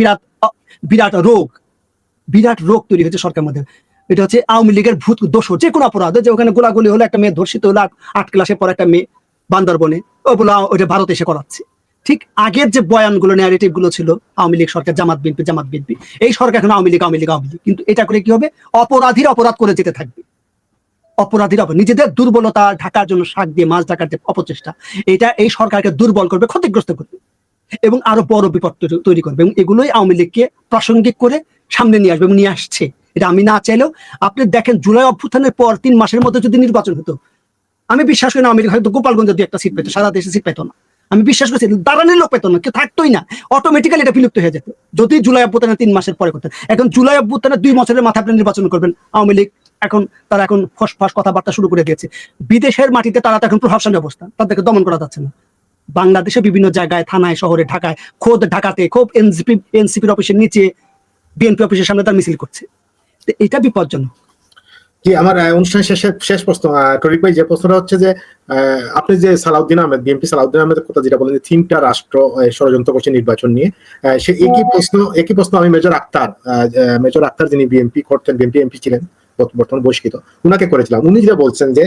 বিরাট রোগ তৈরি হয়েছে সরকারের মধ্যে। এটা হচ্ছে আওয়ামী লীগের ভূত দোষর, যে কোনো অপরাধ, যে ওখানে গোলাগুলি হলো, একটা মেয়ে ধর্ষিত হলো ৮ ক্লাসে পর, একটা মেয়ে বান্দরবনে, ওটা ভারত এসে করাচ্ছে। ঠিক আগের যে বয়ানগুলো, ন্যারেটিভ গুলো ছিল, আওয়ামী লীগ সরকার, জামাত বিএনপি, এই সরকার এখন আওয়ামী লীগ, কিন্তু এটা করে কি হবে? অপরাধীর অপরাধ করে যেতে থাকবে, নিজেদের দুর্বলতা ঢাকার জন্য শাক দিয়ে মাছ ঢাকার যে অপচেষ্টা, এটা এই সরকারকে দুর্বল করবে, ক্ষতিগ্রস্ত করবে এবং আরো বড় বিপদ তৈরি করবে। এবং এগুলোই আওয়ামী লীগকে প্রাসঙ্গিক করে সামনে নিয়ে আসবে এবং নিয়ে আসছে। এটা আমি না চাইলেও আপনি দেখেন, জুলাই অভ্যুত্থানের পর 3 মাসের মধ্যে যদি নির্বাচন হতো, আমি বিশ্বাস করি না আওয়ামী লীগ হয়তো গোপালগঞ্জে 2-1টা সিট পেতো, সারা দেশে সিট পেতো না। আমি বিশ্বাস করছি দাঁড়ানোর লোক পেতো না, কেউ থাকতোই না, অটোমেটিক্যালি এটা বিলুপ্ত হয়ে যেত যদি জুলাই অভ্যুত্থানের 3 মাসের পরে করতেন। এখন জুলাই অভ্যুত্থানের 2 বছরের মাথায় আপনি নির্বাচন করবেন। আওয়ামী লীগ তারা এখন ফসফাস কথাবার্তা শুরু করে দিয়েছে। বিদেশের মাটিতে তারা এখন প্রভাবশালী অবস্থা, তাদেরকে দমন করা যাচ্ছে না। বাংলাদেশে বিভিন্ন জায়গায়, থানায়, শহরে, ঢাকায়, খোদ ঢাকাতে খুব এনসিপির অফিসের নিচে, বিএনপি অফিসের সামনে তার মিছিল করছে। এটা বিপজ্জনক। কি আমার অনুষ্ঠানের শেষ প্রশ্ন টরিক ভাই, যে প্রশ্নটা হচ্ছে যে আপনি যে সালাউদ্দিন আহমেদ, বিএনপি সালাউদ্দিন আহমেদের কথা যেটা বলেন যে 3টা রাষ্ট্র ষড়যন্ত্র করছে নির্বাচন নিয়ে, সে একই প্রশ্ন আমি মেজর আক্তার যিনি বিএনপি করতেন, বিএনপি এমপি ছিলেন, বর্তমানে বহিষ্কৃত, উনাকে করেছিলাম। উনি যেটা বলছেন যে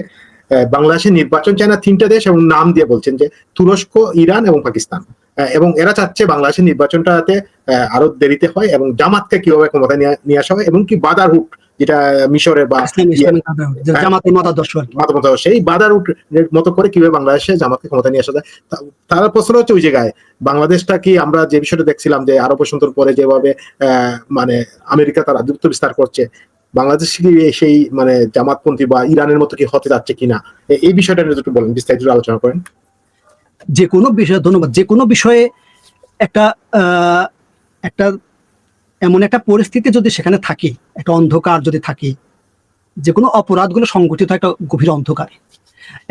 বাংলাদেশের নির্বাচন চায় না 3টা দেশ, এবং নাম দিয়ে বলছেন যে তুরস্ক, ইরান এবং পাকিস্তান, এবং এরা চাচ্ছে বাংলাদেশের নির্বাচনটাতে আরো দেরিতে হয় এবং জামাতকে কিভাবে ক্ষমতায় নিয়ে আসা হয়, এবং কি বাদারহুট, যেটা মিশরের বা সেই বাদারহুট মতো করে কিভাবে বাংলাদেশে জামাতকে ক্ষমতা নিয়ে আসা যায়। তার প্রশ্ন হচ্ছে ওই জায়গায় বাংলাদেশটা কি, আমরা যে বিষয়টা দেখছিলাম যে আরব বসন্তের পরে যেভাবে মানে আমেরিকা তার আধিপত্য বিস্তার করছে, বাংলাদেশ কি সেই মানে জামাতপন্থী বা ইরানের মতো কি হতে যাচ্ছে কিনা, এই বিষয়টা নিয়ে একটু বলেন, বিস্তারিত আলোচনা করেন। যে কোনো বিষয়ে, ধন্যবাদ। যে কোনো বিষয়ে একটা এমন একটা পরিস্থিতি যদি সেখানে থাকে, একটা অন্ধকার যদি থাকে, যে কোনো অপরাধগুলো সংগঠিত একটা গভীর অন্ধকার।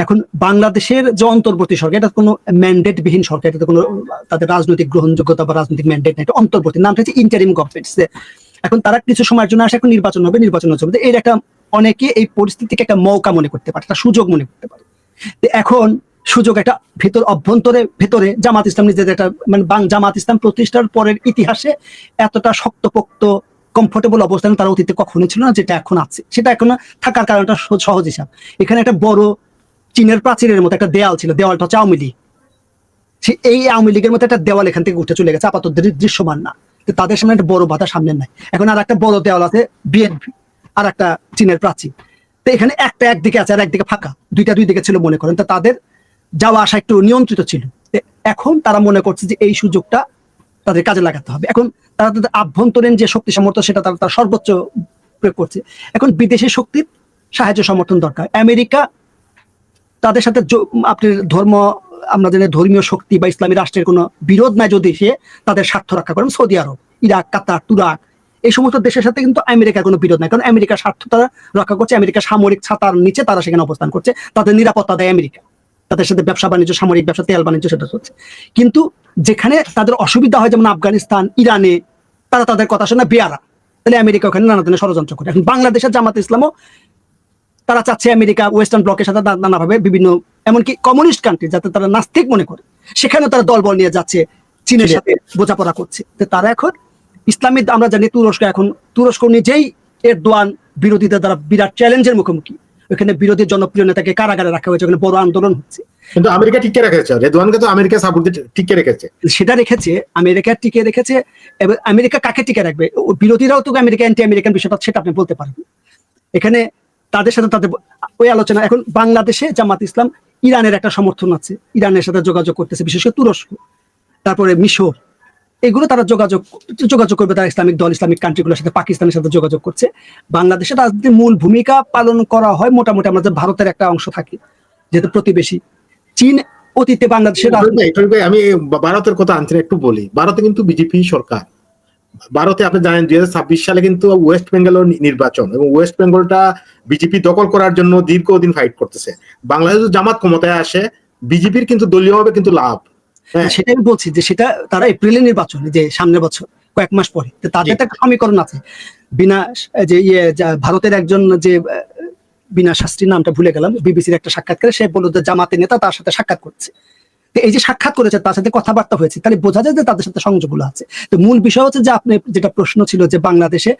এখন বাংলাদেশের যে অন্তর্বর্তী সরকার, এটা কোনো ম্যান্ডেট বিহীন সরকার, এটা কোনো তাদের রাজনৈতিক গ্রহণযোগ্যতা বা রাজনৈতিক ম্যান্ডেট না, এটা অন্তর্বর্তী, নামটা হচ্ছে ইন্টারিম গভর্নমেন্ট। এখন তারা কিছু সময়ের জন্য আসে, এখন নির্বাচন হবে। এর একটা, অনেকে এই পরিস্থিতিকে একটা মৌকা মনে করতে পারে, একটা সুযোগ মনে করতে পারে। এখন সুযোগ একটা ভেতরে জামাত ইসলাম নিজেদের একটা, মানে জামাত ইসলাম প্রতিষ্ঠার পরের ইতিহাসে এতটা শক্তপোক্ত কমফোর্টেবল অবস্থানে তারা অতীতে কখনোই ছিল না, যেটা এখন আছে। সেটা এখন থাকার কারণটা সহজ হিসাব। এখানে একটা বড় চীনের প্রাচীরের মতো একটা দেয়াল ছিল, দেওয়ালটা হচ্ছে আওয়ামী লীগ। এই আওয়ামী লীগের মতো একটা দেওয়াল এখান থেকে উঠে চলে গেছে, আপাতত দৃশ্যমান না, তাদের সামনে একটা বড় বাধা সামনে নাই। এখন আর একটা বড় দেওয়াল আছে বিএনপি, আর একটা চীনের প্রাচীর। তো এখানে একটা একদিকে আছে আর একদিকে ফাঁকা, দুই দিকে ছিল মনে করেন। তো তাদের যাওয়া আসা একটু নিয়ন্ত্রিত ছিল। এখন তারা মনে করছে যে এই সুযোগটা তাদের কাজে লাগাতে হবে। এখন তারা তাদের আভ্যন্তরীণ যে শক্তি সামর্থ্য, সেটা তারা সর্বোচ্চ প্রয়োগ করছে। এখন বিদেশি শক্তির সাহায্য সমর্থন দরকার। আমেরিকা তাদের সাথে আপনার আমরা জানি ধর্মীয় শক্তি বা ইসলামী রাষ্ট্রের কোনো বিরোধ নাই যদি সে তাদের স্বার্থ রক্ষা করেন। সৌদি আরব, ইরাক, কাতার, তুরাক এই সমস্ত দেশের সাথে কিন্তু আমেরিকার কোনো বিরোধ নাই, কারণ আমেরিকার স্বার্থ তারা রক্ষা করছে। আমেরিকার সামরিক ছাতার নিচে তারা সেখানে অবস্থান করছে, তাদের নিরাপত্তা দেয় আমেরিকা, তাদের সাথে ব্যবসা বাণিজ্য, সামরিক ব্যবসা, তেল বাণিজ্য সেটা চলছে। কিন্তু যেখানে তাদের অসুবিধা হয়, যেমন আফগানিস্তান, ইরানে, তারা তাদের কথা শোনা বেয়ারা, তাহলে আমেরিকা ওখানে নানা ধরনের ষড়যন্ত্র করে। এখন বাংলাদেশের জামাত ইসলামও তারা চাচ্ছে আমেরিকা ওয়েস্টার্ন ব্লকের সাথে নানাভাবে বিভিন্ন, এমনকি কমিউনিস্ট কান্ট্রি যাতে তারা নাস্তিক মনে করে, সেখানেও তারা দলবল নিয়ে যাচ্ছে, চীনের সাথে বোঝাপড়া করছে। তো তারা এখন ইসলামী, আমরা জানি তুরস্ক নিজেই এরদোয়ান বিরোধীদের দ্বারা বিরাট চ্যালেঞ্জের মুখোমুখি। ওখানে বিরোধী জনপ্রিয় নেতাকে কারাগারে রাখা হয়েছে, ওখানে বড় আন্দোলন হচ্ছে। কিন্তু আমেরিকা টিকে রেখেছে, রেদওয়ানকে তো আমেরিকা সাপোর্ট দিয়ে টিকে রেখেছে। সেটা রেখেছে, আমেরিকা টিকে রেখেছে। এবং আমেরিকা কাকে টিকে রাখবে? বিরোধীরাও তো আমেরিকা অ্যান্টি আমেরিকান বিষয়টা, সেটা আপনি বলতে পারবেন। এখানে তাদের সাথে তাদের ওই আলোচনা। এখন বাংলাদেশে জামাত ইসলাম ইরানের একটা সমর্থন আছে, ইরানের সাথে যোগাযোগ করতেছে, বিশেষ করে তুরস্ক, তারপরে মিশর, এগুলো তারা যোগাযোগ করবে। তারা ইসলামিক দল, ইসলামিক কান্ট্রিগুলোর সাথে, পাকিস্তানের সাথে যোগাযোগ করছে। বাংলাদেশের রাজনীতির মূল ভূমিকা পালন করা হয় মোটামুটি আমাদের ভারতের একটা অংশ থাকে, যেহেতু প্রতিবেশী। চীন অতীতে বাংলাদেশের আমি ভারতের কথা আনছি একটু বলি। ভারতে কিন্তু বিজেপি সরকার। ভারতে আপনি জানেন 2026 সালে কিন্তু ওয়েস্ট বেঙ্গল নির্বাচন, এবং ওয়েস্ট বেঙ্গলটা বিজেপি দখল করার জন্য দীর্ঘদিন ফাইট করতেছে। বাংলাদেশে জামাত ক্ষমতায় আসে, বিজেপির কিন্তু দলীয়ভাবে কিন্তু লাভ। সেটা আমি বলছি যে সেটা তারা এপ্রিলের নির্বাচন, যে সামনের বছর কয়েক মাস পরে, তাদের একটা সমীকরণ আছে। বিনা যে ভারতের একজন যে বিনা শাস্ত্রীর নামটা ভুলে গেলাম, বিবিসির একটা সাক্ষাৎকারে সে বলল যে জামাতের নেতা তার সাথে সাক্ষাৎ করছে। এই যে সাক্ষাৎ করেছে, তার সাথে কথাবার্তা হয়েছে, তাহলে বোঝা যায় যে তাদের সাথে সংযোগগুলো আছে। তো মূল বিষয় হচ্ছে যে আপনি যেটা প্রশ্ন ছিল যে বাংলাদেশে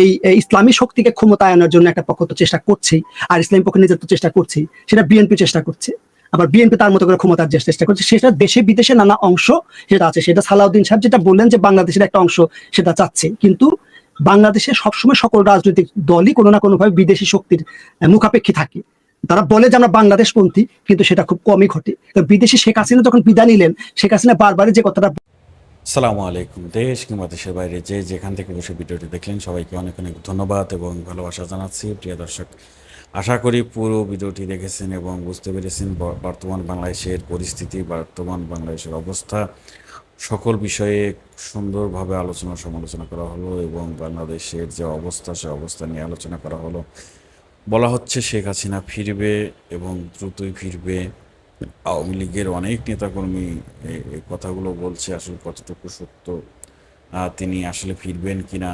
এই ইসলামী শক্তিকে ক্ষমতায়নের জন্য একটা পক্ষ তো চেষ্টা করছেই, আর ইসলামী পক্ষ নিজের তো চেষ্টা করছেই, সেটা বিএনপি চেষ্টা করছে। আবার বিএনপি তার মতো করে ক্ষমতার যে চেষ্টা করছে, সেটা দেশে বিদেশে নানা অংশ সেটা আছে। সেটা সালাউদ্দিন সাহেব যেটা বললেন যে বাংলাদেশের একটা অংশ সেটা চাচ্ছে, কিন্তু বাংলাদেশে সবসময় সকল রাজনৈতিক দলই কোনো না কোনো ভাবে বিদেশি শক্তির মুখাপেক্ষী থাকে। তারা বলে যে আমরা বাংলাদেশপন্থী, কিন্তু সেটা খুব কমই ঘটে। বিদেশি শেখ হাসিনা যখন বিদায় নিলেন, শেখ হাসিনা বারবারই যে কথাটা। আসসালামু আলাইকুম। দেশ কিংবা দেশের বাইরে যে যেখান থেকে বসে ভিডিওটি দেখলেন, সবাইকে অনেক অনেক ধন্যবাদ এবং ভালোবাসা জানাচ্ছি। প্রিয় দর্শক, আশা করি পুরো ভিডিওটি দেখেছেন এবং বুঝতে পেরেছেন বর্তমান বাংলাদেশের পরিস্থিতি, বর্তমান বাংলাদেশের অবস্থা, সকল বিষয়ে সুন্দরভাবে আলোচনা সমালোচনা করা হলো এবং বাংলাদেশের যে অবস্থা, সে অবস্থা নিয়ে আলোচনা করা হলো। বলা হচ্ছে শেখ হাসিনা ফিরবে এবং দ্রুতই ফিরবে। আওয়ামী লীগের অনেক নেতাকর্মী এই কথাগুলো বলছে, আসলে কতটুকু সত্য, তিনি আসলে ফিরবেন কিনা,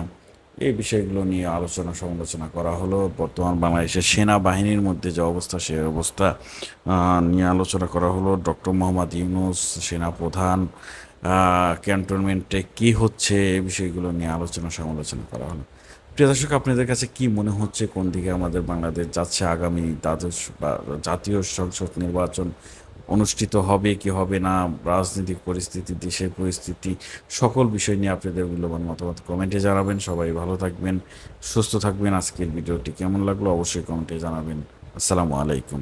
এই বিষয়গুলো নিয়ে আলোচনা সমালোচনা করা হলো। বর্তমান বাংলাদেশের সেনাবাহিনীর মধ্যে যে অবস্থা, সে অবস্থা নিয়ে আলোচনা করা হলো। ডক্টর মোহাম্মদ ইউনূস সেনাপ্রধান, ক্যান্টনমেন্টে কি হচ্ছে, এই বিষয়গুলো নিয়ে আলোচনা সমালোচনা করা হলো। প্রিয় দর্শক, আপনাদের কাছে কি মনে হচ্ছে, কোন দিকে আমাদের বাংলাদেশ যাচ্ছে? আগামী দ্বাদশ বা জাতীয় সংসদ নির্বাচন অনুষ্ঠিত হবে কি হবে না, রাজনৈতিক পরিস্থিতি, দেশের পরিস্থিতি, সকল বিষয় নিয়ে আপনাদের মূল্যবান মতামত কমেন্টে জানাবেন। সবাই ভালো থাকবেন, সুস্থ থাকবেন। আজকের ভিডিওটি কেমন লাগলো অবশ্যই কমেন্টে জানাবেন। আসসালামু আলাইকুম।